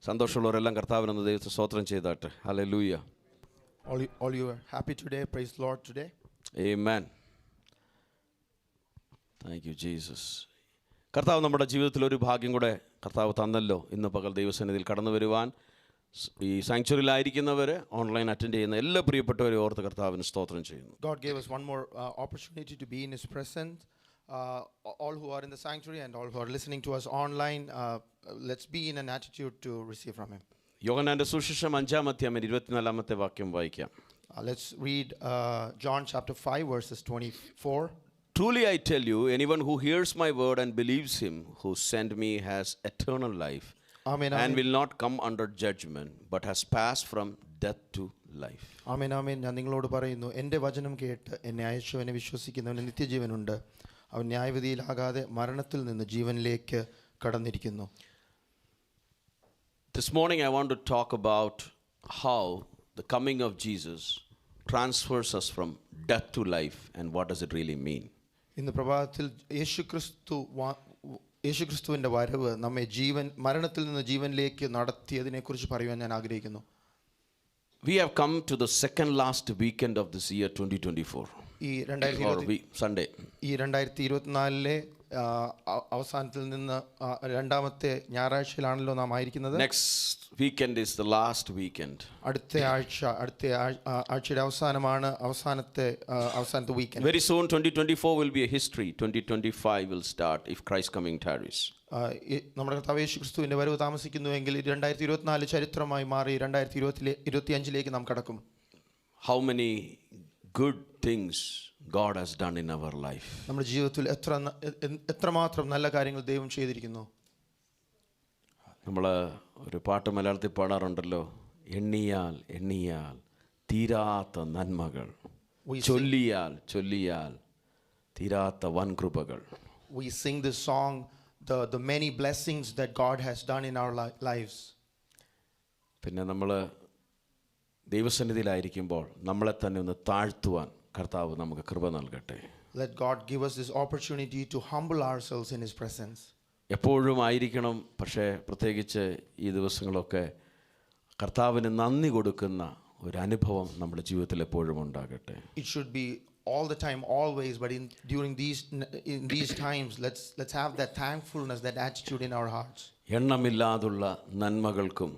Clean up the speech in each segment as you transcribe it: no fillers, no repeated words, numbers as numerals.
സന്തോഷമുള്ളവരെല്ലാം കർത്താവിനൊന്ന് ദൈവത്തെ സ്തോത്രം ചെയ്താട്ടെ. Hallelujah. All you are happy today, praise the Lord today. Amen. Thank you Jesus. കർത്താവ് നമ്മുടെ ജീവിതത്തിൽ ഒരു ഭാഗ്യം കൂടെ കർത്താവ് തന്നല്ലോ. ഇന്ന് പകൽ ദൈവസന്നിധിയിൽ കടന്നു വരുവാൻ ഈ സാങ്ച്വറിയിലായിരിക്കുന്നവർ, ഓൺലൈൻ അറ്റൻഡ് ചെയ്യുന്ന എല്ലാ പ്രിയപ്പെട്ടവരെ ഓർത്ത് കർത്താവിന് സ്തോത്രം ചെയ്യുന്നു. God gave us one more opportunity to be in His presence. All who are in the sanctuary and all who are listening to us online, let's be in an attitude to receive from Him. യോഹന്നാന്റെ സുവിശേഷം 5-ാമത്തെ വാക്യം വായിക്കാം. Let's read John chapter 5 verses 24. Truly I tell you, anyone who hears my word and believes him who sent me has eternal life. Amen, and amen. will not come under judgment, but has passed from death to life. ആമേൻ ആമേൻ. ഞാൻ നിങ്ങളോട് പറയുന്നു, എൻ്റെ വചനം കേട്ട് എന്നെ അയച്ചവനെ വിശ്വസിക്കുന്നവന് നിത്യജീവനുണ്ട്. അവൻ ന്യായവിധിയിലാകാതെ മരണത്തിൽ നിന്ന് ജീവനിലേക്ക് കടന്നിരിക്കുന്നു. This morning I want to talk about how the coming of Jesus transfers us from death to life and what does it really mean. ഇന്ന് പ്രഭാതത്തിൽ യേശുക്രിസ്തുവിൻ്റെ വരവ് നമ്മെ മരണത്തിൽ നിന്ന് ജീവനിലേക്ക് നടത്തിയതിനെക്കുറിച്ച് പറയുവാൻ ഞാൻ ആഗ്രഹിക്കുന്നു. We have come to the second last weekend of this year 2024. ഈ 2024 അവസാനത്തിൽ നിന്ന് രണ്ടാമത്തെ ഞായറാഴ്ചയിലാണല്ലോ നാം ആയിരിക്കുന്നത്. Next weekend is the last weekend. അടുത്ത ആഴ്ചയുടെ അവസാനമാണ് അവസാനത്തെ weekend. Very soon 2024 will be a history. 2025 will start if Christ coming tarries. നമ്മുടെ കർത്താവ് യേശുക്രിസ്തുവിന്റെ വരവ് താമസിക്കുന്നുവെങ്കിൽ 2024 ചരിത്രമായി മാറി 2025 നാം കടക്കും. How many good things God has done in our life. നമ്മുടെ ജീവിതത്തിൽ എത്രമാത്രം നല്ല കാര്യങ്ങൾ ദൈവം ചെയ്തിരിക്കുന്നു. നമ്മൾ ഒരു പാട്ട് മലയാളത്തിൽ പാടാറുണ്ടല്ലോ, എണ്ണിയാൽ എണ്ണിയാൽ തീരാത്ത നന്മകൾ, ചൊല്ലിയാൽ ചൊല്ലിയാൽ തീരാത്ത വൻകൃപകൾ. We sing this song, the many blessings that God has done in our lives. പിന്നെ നമ്മൾ ദൈവസന്നിധിയിലായിരിക്കുമ്പോൾ നമ്മളെ തന്നെ ഒന്ന് താഴ്ത്തുവാൻ കർത്താവ് നമുക്ക് കൃപ നൽകട്ടെ. Let God give us this opportunity to humble ourselves in His presence. എപ്പോഴും ആയിരിക്കണം, പക്ഷേ പ്രത്യേകിച്ച് ഈ ദിവസങ്ങളൊക്കെ കർത്താവിന് നന്ദി കൊടുക്കുന്ന ഒരു അനുഭവം നമ്മുടെ ജീവിതത്തിൽ എപ്പോഴും ഉണ്ടാകട്ടെ. It should be all the time, always, but during these times, let's have that thankfulness, that attitude in our hearts. എണ്ണമില്ലാതുള്ള നന്മകൾക്കും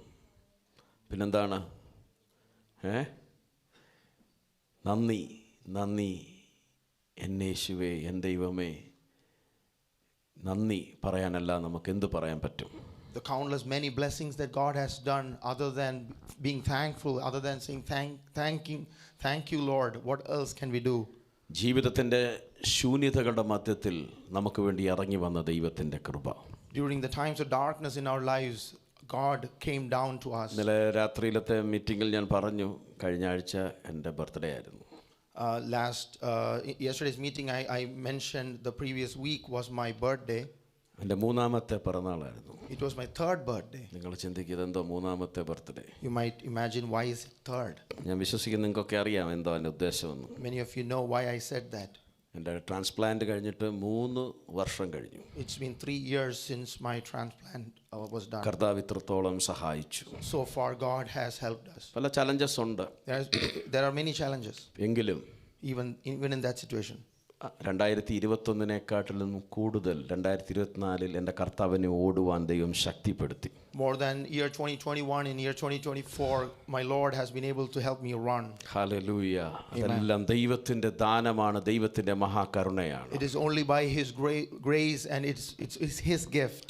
പിന്നെന്താണ് നന്ദി നന്ദി എന്നേശുവേ, എൻ ദൈവമേ, നന്ദി പറയാനല്ല നമുക്ക് എന്ത് പറയാൻ പറ്റും? The countless many blessings that God has done, other than being thankful, other than saying thank you Lord, what else can we do? ജീവിതത്തിൻ്റെ ശൂന്യതകളുടെ മധ്യത്തിൽ നമുക്ക് വേണ്ടി ഇറങ്ങി വന്ന ദൈവത്തിൻ്റെ കൃപ. During the times of darkness in our lives, God came down to us. ഇന്നലെ രാത്രിയിലത്തെ മീറ്റിങ്ങിൽ ഞാൻ പറഞ്ഞു, കഴിഞ്ഞ ആഴ്ച എൻ്റെ ബർത്ത്ഡേ ആയിരുന്നു. Yesterday's meeting I mentioned the previous week was my birthday. എൻ്റെ മൂന്നാമത്തെ പിറന്നാളായിരുന്നു. It was my third birthday. നിങ്ങൾ ചിന്തിക്കുന്നത് എന്തോ മൂന്നാമത്തെ birthday? You might imagine, why is it third? ഞാൻ വിശ്വസിക്കുന്നു നിങ്ങൾക്കൊക്കെ അറിയാം എന്തോ അതിൻ്റെ ഉദ്ദേശമെന്ന്. Many of you know why I said that. എൻ്റെ ട്രാൻസ്പ്ലാന്റ് കഴിഞ്ഞിട്ട് 3 വർഷം കഴിഞ്ഞു. It's been 3 years since my transplant was done. കർത്താവ് ഇത്രത്തോളം സഹായിച്ചു. So far God has helped us. പല ചലഞ്ചസ് ഉണ്ട്. There are many challenges. എങ്കിലും even in that situation, 2021 കൂടുതൽ 2024 എൻ്റെ കർത്താവിനെ ഓടുവാൻ ദൈവം ശക്തിപ്പെടുത്തി. More than year 2021, in year 2024 my Lord has been able to help me run. Hallelujah. അതെല്ലാം ദൈവത്തിൻ്റെ ദാനമാണ്, ദൈവത്തിൻ്റെ മഹാകരുണയാണ്. It is only by His grace and it's His gift.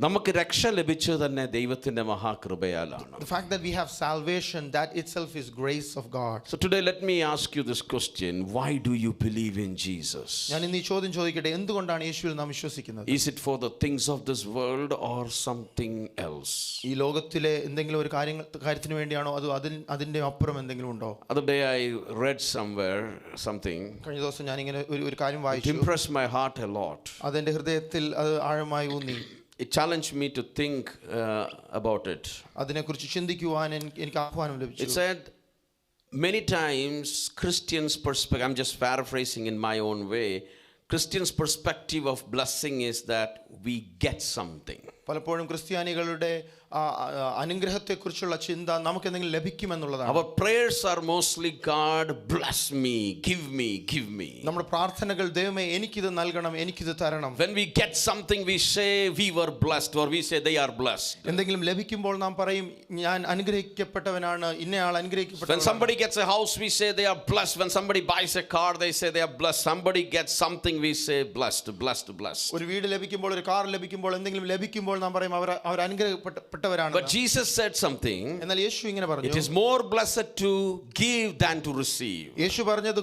നമുക്ക് രക്ഷ ലഭിച്ചത് തന്നെ ദൈവത്തിൻ്റെ മഹാകൃപയാലാണ്. The fact that we have salvation, that itself is grace of God. So today let me ask you this question, why do you believe in Jesus? ഞാൻ ഇന്ന് ഈ ചോദ്യം ചോദിക്കട്ടെ, എന്തുകൊണ്ടാണ് യേശുവിൽ നാം വിശ്വസിക്കുന്നത്? Is it for the things of this world or something else? ഈ ലോകത്തിലെ എന്തെങ്കിലും ഒരു കാര്യത്തിന് വേണ്ടിയാണോ, അതോ അതിന്റെ അപ്പുറം എന്തെങ്കിലും ഉണ്ടോ? Other day I read somewhere something. കഴിഞ്ഞ ദിവസം ഞാൻ ഇങ്ങനെ ഒരു കാര്യം വായിച്ചു. It impressed my heart a lot. അതെന്റെ ഹൃദയത്തിൽ അത് ആഴമായി ഊന്നി. It challenged me to think about it. അതിനെക്കുറിച്ച് ചിന്തിക്കുവാൻ എനിക്ക് ആഹ്വാനം ലഭിച്ചു. It said many times Christians' perspective, I'm just paraphrasing in my own way, Christians' perspective of blessing is that we get something. പലപ്പോഴും ക്രിസ്ത്യാനികളുടെ അനുഗ്രഹത്തെക്കുറിച്ചുള്ള ചിന്ത നമുക്ക് എന്തെങ്കിലും ലഭിക്കുമെന്നുള്ളതാണ്. Our prayers are mostly, God bless me, give me, give me. നമ്മുടെ പ്രാർത്ഥനകൾ ദൈവമേ എനിക്കിത് നൽകണം, എനിക്കിത് തരണം. When we get something, we say we were blessed, or we say they are blessed. എന്തെങ്കിലും ലഭിക്കുമ്പോൾ നാം പറയും ഞാൻ അനുഗ്രഹിക്കപ്പെട്ടവനാണ്, ഇന്നയാൾ അനുഗ്രഹിക്കപ്പെട്ടവനാണ്. When somebody gets a house, we say they are blessed. When somebody buys a car, they say they are blessed. Somebody gets something, we say blessed, blessed, blessed. ഒരു വീട് ലഭിക്കുമ്പോൾ, ഒരു car ലഭിക്കുമ്പോൾ, എന്തെങ്കിലും ലഭിക്കുമ്പോൾ നാം പറയും അവർ അനുഗ്രഹിക്കപ്പെട്ടവരാണ്. But Jesus said something. എന്നാൽ യേശു ഇങ്ങനെ പറഞ്ഞു, It is more blessed to give than to receive. യേശു പറഞ്ഞത്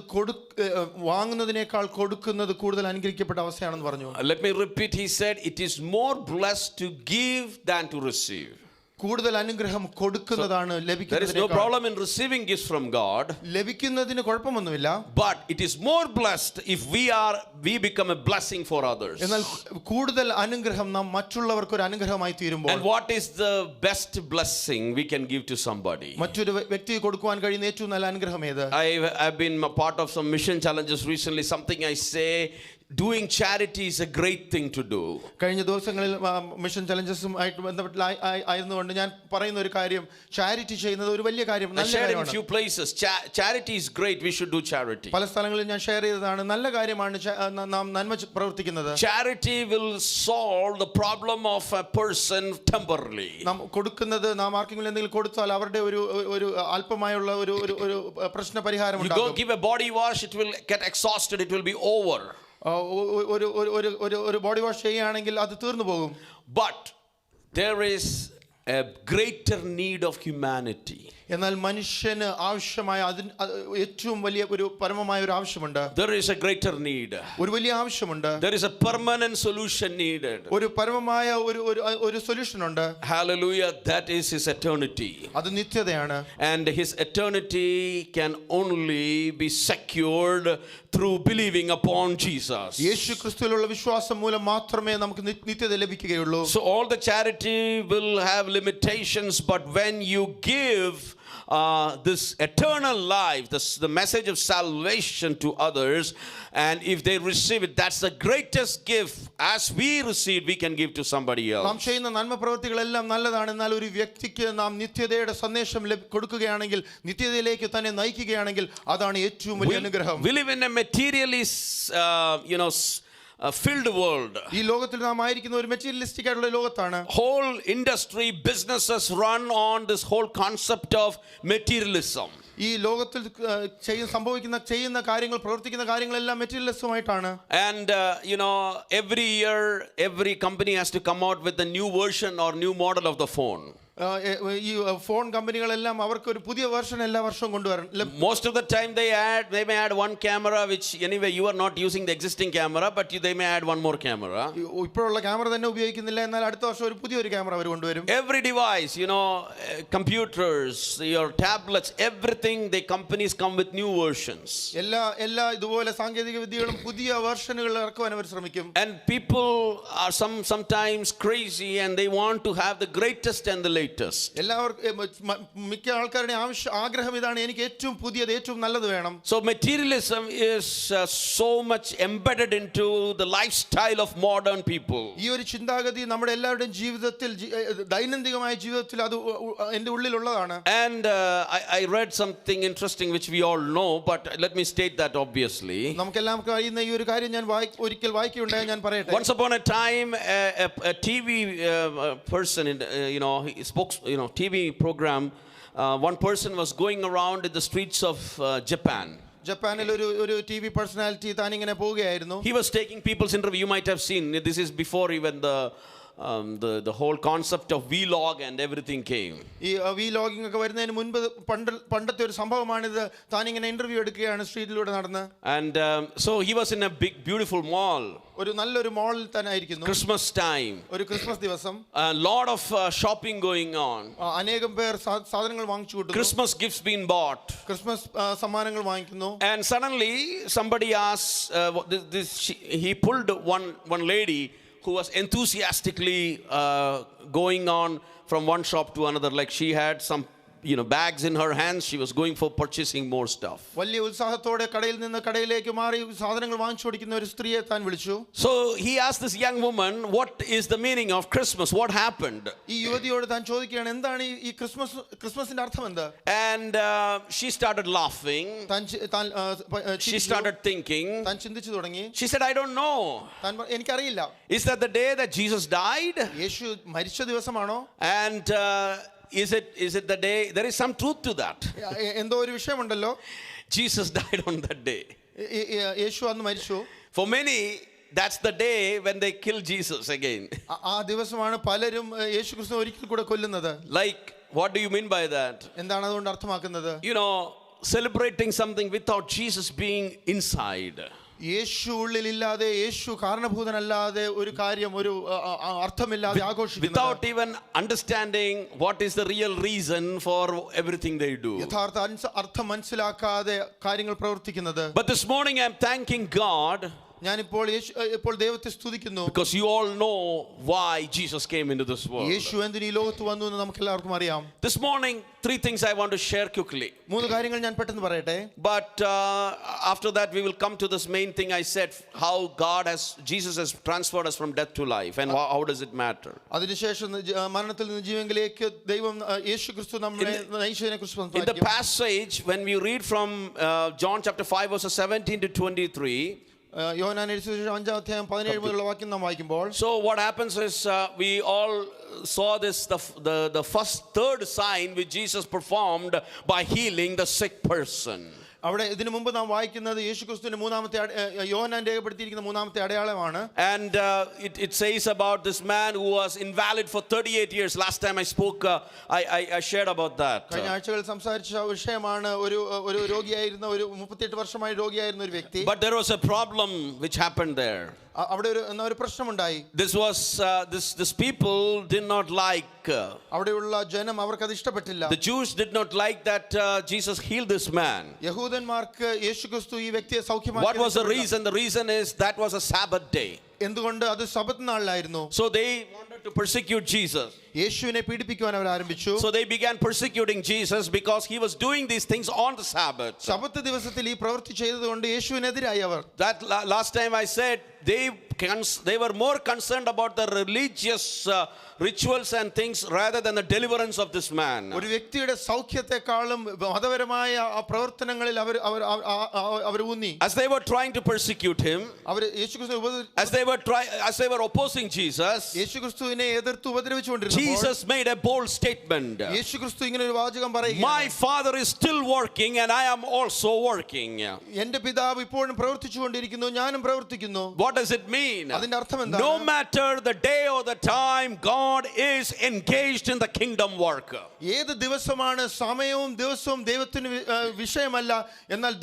വാങ്ങുന്നതിനേക്കാൾ കൊടുക്കുന്നത് കൂടുതൽ അനുഗ്രഹിക്കപ്പെട്ട അവസ്ഥയാണെന്ന് പറഞ്ഞു. Let me repeat, he said it is more blessed to give than to receive. കൂടുതൽ അനുഗ്രഹം കൊടുക്കുന്നതാണ് There is no ലഭിക്കുന്നതിനേക്കാൾ. problem in receiving gifts from God, ലഭിക്കുന്നതിന് കുഴപ്പമൊന്നുമില്ല. but it is more blessed if we become a blessing for others. എന്നാൽ കൂടുതൽ അനുഗ്രഹം നാം മറ്റുള്ളവർക്ക് ഒരു അനുഗ്രഹമായി തീരുമ്പോൾ, And what is the best blessing we can give to somebody? മറ്റൊരു വ്യക്തിക്ക് കൊടുക്കുവാൻ കഴിയുന്ന ഏറ്റവും നല്ല അനുഗ്രഹം ഏത്? I've been a part of some mission challenges recently. Something I say, doing charity is a great thing to do. കഴിഞ്ഞ ദിവസങ്ങളിൽ മിഷൻ ചലഞ്ചസുമായിട്ട് ബന്ധപ്പെട്ട് ആയിരുന്നുകൊണ്ട് ഞാൻ പറയുന്ന ഒരു കാര്യം, ചാരിറ്റി ചെയ്യുന്നത് ഒരു വലിയ കാര്യം, I നല്ല shared in കാര്യമാണ്. few places. Charity is great. We should do charity. പല സ്ഥലങ്ങളിൽ ഞാൻ ഷെയർ ചെയ്തതാണ്, നല്ല കാര്യമാണ് നാം നന്മ പ്രവർത്തിക്കുന്നത്. Charity will solve the problem of a person temporarily. നാം കൊടുക്കുന്നത്, നാം ആർക്കെങ്കിലും എന്തെങ്കിലും കൊടുത്താൽ അവരുടെ ഒരു അല്പമായുള്ള ഒരു പ്രശ്ന പരിഹാരം You go ഉണ്ടാകും. give a body wash, it will get exhausted, it will be over. ഒരു ബോഡി വാഷ് ചെയ്യുകയാണെങ്കിൽ അത് തീർന്നു പോകും. But there is a greater need of humanity. എന്നാൽ മനുഷ്യന് ആവശ്യമായ ഏറ്റവും വലിയ ഒരു പരമമായ ഒരു ആവശ്യമുണ്ട്. There is a greater need. ഒരു വലിയ ആവശ്യമുണ്ട്. There is a permanent solution needed. ഒരു പരമമായ ഒരു സൊല്യൂഷൻ ഉണ്ട്. Hallelujah. That is his eternity. അത് നിത്യതയാണ്. And his eternity can only be secured through believing upon Jesus. യേശു ക്രിസ്തുവിലുള്ള വിശ്വാസം മൂലം മാത്രമേ നമുക്ക് നിത്യത ലഭിക്കുകയുള്ളൂ. So all the charity will have limitations, but when you give this eternal life, the message of salvation to others, and if they receive it, that's the greatest gift. As we receive, we can give to somebody else. നാം ചെയ്യുന്ന നന്മ പ്രവൃത്തികളെല്ലാം നല്ലതാണ്, എന്നാൽ ഒരു വ്യക്തിക്ക് നാം നിത്യതയുടെ സന്ദേശം കൊടുക്കുകയാണെങ്കിൽ, നിത്യതയിലേക്ക് തന്നെ നയിക്കുകയാണെങ്കിൽ, അതാണ് ഏറ്റവും വലിയ അനുഗ്രഹം. We live in a materially filled world. ഈ ലോകത്തിൽ നാം ആയിരിക്കുന്ന ഒരു മെറ്റീരിയലിസ്റ്റിക് ആയിട്ടുള്ള ലോകത്താണ്. Whole industry, businesses run on this whole concept of materialism. ഈ ലോകത്തിൽ ചെയ്യുന്ന കാര്യങ്ങൾ, പ്രവർത്തിക്കുന്ന കാര്യങ്ങളെല്ലാം മെറ്റീരിയലിസമായിട്ടാണ്. And every year every company has to come out with a new version or new model of the phone. ഈ ഫോൺ കമ്പനികളെല്ലാം അവർക്ക് ഒരു പുതിയ വെർഷൻ എല്ലാ വർഷവും കൊണ്ടുവരണം. Most of the time they may add one camera, which anyway you are not using the existing camera, but they may add one more camera. ഇപ്പോഴുള്ള camera തന്നെ ഉപയോഗിക്കുന്നില്ല, എന്നാൽ അടുത്ത വർഷം ഒരു പുതിയൊരു ക്യാമറ അവർ കൊണ്ടുവരും. Every device, computers, your tablets, everything, the companies come with new versions. എല്ലാ ഇതുപോലെ സാങ്കേതിക വിദ്യകളും പുതിയ വെർഷനുകൾ ഇറക്കുവാൻ അവർ ശ്രമിക്കും. And people are sometimes crazy and they want to have the greatest and the latest. മിക്ക ആൾക്കാരുടെ ആഗ്രഹം ഇതാണ്, എനിക്ക് ഏറ്റവും പുതിയത്, ഏറ്റവും നല്ലത് വേണം. So materialism is so much embedded into the lifestyle of modern people. ഈ ഒരു ചിന്താഗതി നമ്മുടെ എല്ലാവരുടെയും ജീവിതത്തിൽ, ദൈനംദിനമായ ജീവിതത്തിൽ അത് എൻ്റെ ഉള്ളിലുള്ളതാണ്. And I read something interesting which we all know, but let me state that obviously. നമുക്കെല്ലാം കഴിയുന്ന ഈ ഒരു കാര്യം ഞാൻ ഒരിക്കൽ വായിക്കുകയുണ്ടായി, ഞാൻ പറയട്ടെ. Once upon a time a TV person he spoke, TV program, one person was going around in the streets of Japan. ജപ്പാനിൽ ഒരു TV പേഴ്സണാലിറ്റി താൻ ഇങ്ങനെ പോവുകയായിരുന്നു. He was taking people's interview. You might have seen, this is before even the whole concept of vlog and everything came. ഈ vlogging ഒക്കെ വരുന്നതിന് മുൻപ് പണ്ടത്തെ ഒരു സംഭവമാണിത്. താൻ ഇങ്ങനെ ഇന്റർവ്യൂ എടുക്കുകയാണ് സ്ട്രീറ്റിലൂടെ നടന്ന്. And so he was in a big beautiful mall. ഒരു നല്ലൊരു മാളിൽ തന്നെ ആയിരിക്കുന്നു. Christmas time. ഒരു ക്രിസ്മസ് ദിവസം. A lot of shopping going on. അനേകം പേർ സാധനങ്ങൾ വാങ്ങിച്ചു കൂട്ടുന്നു. Christmas gifts being bought. Christmas സമ്മാനങ്ങൾ വാങ്ങിക്കുന്നു. And suddenly somebody asked, he pulled one lady who was enthusiastically going on from one shop to another, like she had some bags in her hands. She was going for purchasing more stuff. വലിയ ഉത്സാഹത്തോടെ കടയിൽ നിന്ന് കടയിലേക്ക് മാറി സാധനങ്ങൾ വാങ്ങിച്ചു കൊടുക്കുന്ന ഒരു സ്ത്രീയെ താൻ വിളിച്ചു. So he asked this young woman, what is the meaning of Christmas? What happened? ഈ യുവതിയോട് താൻ ചോദിക്കുകയാണ്, എന്താണ് ഈ ക്രിസ്മസിന്റെ അർത്ഥം എന്താ? And she started laughing. She started thinking. താൻ ചിന്തിച്ചു തുടങ്ങി. She said, I don't know. എനിക്കറിയില്ല. Is that the day that Jesus died? യേശു മരിച്ച ദിവസമാണോ? And is it the day? There is some truth to that. എന്തോ ഒരു വിഷയമുണ്ടല്ലോ. Jesus died on that day. യേശു അന്ന് മരിച്ചു. For many, that's the day when they kill Jesus again. ആ ദിവസമാണ് പലരും യേശുക്രിസ്തുവിനെ ഒരിക്കൽ കൂടെ കൊല്ലുന്നത്. Like, what do you mean by that? എന്താണ് അതുകൊണ്ട് അർത്ഥമാക്കുന്നത്? Celebrating something without Jesus being inside. യേശു ഉള്ളിലില്ലാതെ, യേശു കാരണഭൂതനല്ലാതെ ഒരു കാര്യം ഒരു അർത്ഥമില്ലാതെ ആഘോഷിക്കുന്നു. Without even understanding what is the real reason for everything they do. യഥാർത്ഥ അർത്ഥം മനസ്സിലാക്കാതെ കാര്യങ്ങൾ പ്രവർത്തിക്കുന്നത്. But this morning I'm thanking God. ഞാനിപ്പോൾ ഇപ്പോൾ ദൈവത്തെ സ്തുതിക്കുന്നു. Because you all know why Jesus came into this world. യേശു എന്തിന് ഈ ലോകത്ത് വന്നു എന്ന് നമുക്ക് എല്ലാവർക്കും അറിയാം. This morning 3 things I want to share quickly. 3 കാര്യങ്ങൾ ഞാൻ പെട്ടെന്ന് പറയട്ടെ. But after that we will come to this main thing I said, how Jesus has transferred us from death to life, and how does it matter? അതിനുശേഷം മരണത്തിൽ നിന്ന് ജീവനിലേക്ക് ദൈവം യേശുക്രിസ്തു നമ്മളെ നയിച്ചതിനെക്കുറിച്ച് സംസാരിക്കും. In the passage when we read from John chapter 5 verses 17 to 23, യോഹന്നാൻ എഴുതിയ സുവിശേഷം 5-ാം അധ്യായം 17 മുതലുള്ള വാക്യം നാം വായിക്കുമ്പോൾ, so what happens is we all saw this the first third sign which Jesus performed by healing the sick person. അവിടെ ഇതിനു മുമ്പ് നാം വായിക്കുന്നത് യേശുക്രിസ്തുവിന്റെ യോഹന്നാൻ രേഖപ്പെടുത്തിയിരിക്കുന്ന മൂന്നാമത്തെ അടയാളമാണ്. And it says about this man who was invalid for 38 years. Last time I spoke, I shared about that. കഴിഞ്ഞ ആഴ്ചകളിൽ സംസാരിച്ച വിഷയമാണ്. ഒരു രോഗിയായിരുന്ന, ഒരു 38 വർഷമായി രോഗിയായിരുന്ന ഒരു വ്യക്തി. But there was a problem which happened there. അവിടെ ഒരു പ്രശ്നമുണ്ടായി. This people did not like. അവിടെയുള്ള ജനം അവർക്ക് അത് ഇഷ്ടപ്പെട്ടില്ല. The Jews did not like that Jesus healed this man. യഹൂദന്മാർക്ക് യേശുക്രിസ്തു ഈ വ്യക്തിയെ സൗഖ്യമാക്കി. What was the reason? The reason is that was a Sabbath day. എന്തുകൊണ്ട്? അത് Sabbath നാളിലായിരുന്നു. So they wanted to persecute Jesus. യേശുവിനെ പീഡിപ്പിക്കുവാൻ അവർ ആരംഭിച്ചു. So they began persecuting Jesus because he was doing these things on the Sabbath. Sabbath ദിവസത്തിൽ ഈ പ്രവൃത്തി ചെയ്തതുകൊണ്ട് യേശുവിനെതിരായി അവർ. That last time I said they were more concerned about the religious rituals and things rather than the deliverance of this man. ഒരു വ്യക്തിയുടെ സൗഖ്യത്തെക്കാളും മതപരമായ പ്രവർത്തനങ്ങളിൽ അവർ ഊന്നി. As they were trying to persecute him, as they were opposing Jesus, യേശുക്രിസ്തുവിനെ എതിർത്ത് ഉപദ്രവിച്ചുകൊണ്ടിരുന്നപ്പോൾ Jesus made a bold statement. യേശുക്രിസ്തു ഇങ്ങനെ ഒരു വാചകം പറയുകയാണ്, My Father is still working and I am also working. എൻ്റെ പിതാവ് ഇപ്പോഴും പ്രവർത്തിച്ചുകൊണ്ടിരിക്കുന്നു, ഞാനും പ്രവർത്തിക്കുന്നു. What does it mean? അതിന്റെ അർത്ഥം എന്താണ്? No matter the day or the time, God is engaged in the kingdom work. ഏത് ദിവസമാണ്, സമയവും ദിവസവും ദൈവത്തിന് വിഷയമല്ല, എന്നാൽ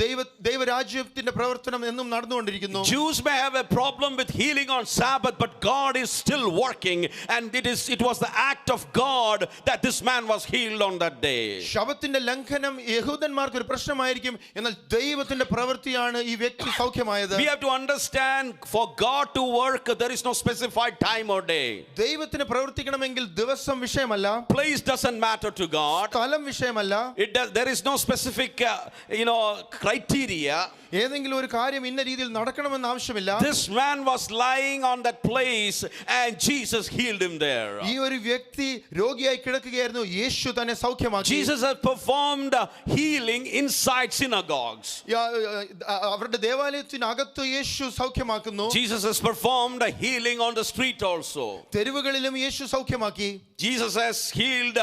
ദൈവരാജ്യത്തിന്റെ പ്രവർത്തനം എന്നും നടന്നുകൊണ്ടിരിക്കുന്നു. Jews may have a problem with healing on Sabbath, but God is still working, and it was the act of God that this man was healed on that day. ശബത്തിന്റെ ലംഘനം യഹൂദന്മാർക്ക് ഒരു പ്രശ്നമായിരിക്കും, എന്നാൽ ദൈവത്തിന്റെ പ്രവൃത്തിയാണ് ഈ വ്യക്തി സൗഖ്യമായത്. We have to understand, for God to work there is no specified time or day. ദൈവത്തിന് പ്രവർത്തിക്കണമെങ്കിൽ ദിവസം വിഷയമല്ല. Place doesn't matter to God. സ്ഥലം വിഷയമല്ല. There is no specific criteria. ഏതെങ്കിലും ഒരു കാര്യം ഇന്ന രീതിയിൽ നടക്കണമെന്ന് ആവശ്യമില്ല. This man was lying on that place and Jesus healed him there. ഈ ഒരു വ്യക്തി രോഗിയായി കിടക്കുകയായിരുന്നു, യേശു തന്നെ സൗഖ്യമാക്കി. Jesus has performed healing inside synagogues. അവരുടെ ദേവാലയത്തിനകത്ത് യേശു സൗഖ്യമാക്കുന്നു. Jesus has performed healing on the street also. തെരുവുകളിലും യേശു സൗഖ്യമാക്കി. Jesus has healed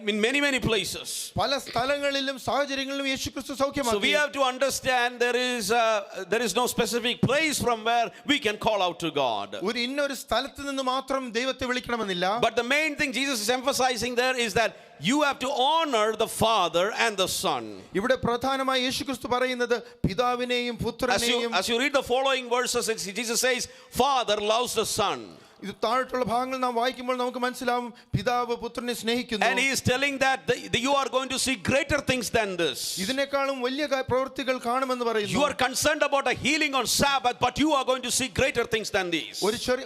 in many places. പല സ്ഥലങ്ങളിലും സാഹചര്യങ്ങളിലും യേശുക്രിസ്തു സൗഖ്യമാക്കി. So we have to understand there is no specific place from where we can call out to God. ഒരു ഇന്നൊരു സ്ഥലത്ത് നിന്ന് മാത്രം ദൈവത്തെ വിളിക്കണമെന്നില്ല. But the main thing Jesus is emphasizing there is that you have to honor the Father and the Son. ഇവിടെ പ്രധാനമായി യേശുക്രിസ്തു പറയുന്നത് പിതാവിനെയും പുത്രനെയും. As you read the following verses, Jesus says, Father loves the Son. ഇത് താഴോട്ടുള്ള ഭാഗങ്ങൾ നാം വായിക്കുമ്പോൾ നമുക്ക് മനസ്സിലാവും പിതാവ് പുത്രനെ സ്നേഹിക്കുന്നു. And he is telling that you are going to see greater things than this. ഇതിനേക്കാളും വലിയ പ്രവൃത്തികൾ കാണുമെന്ന് പറയുന്നു. You are concerned about a healing on Sabbath, but you are going to see greater things than these.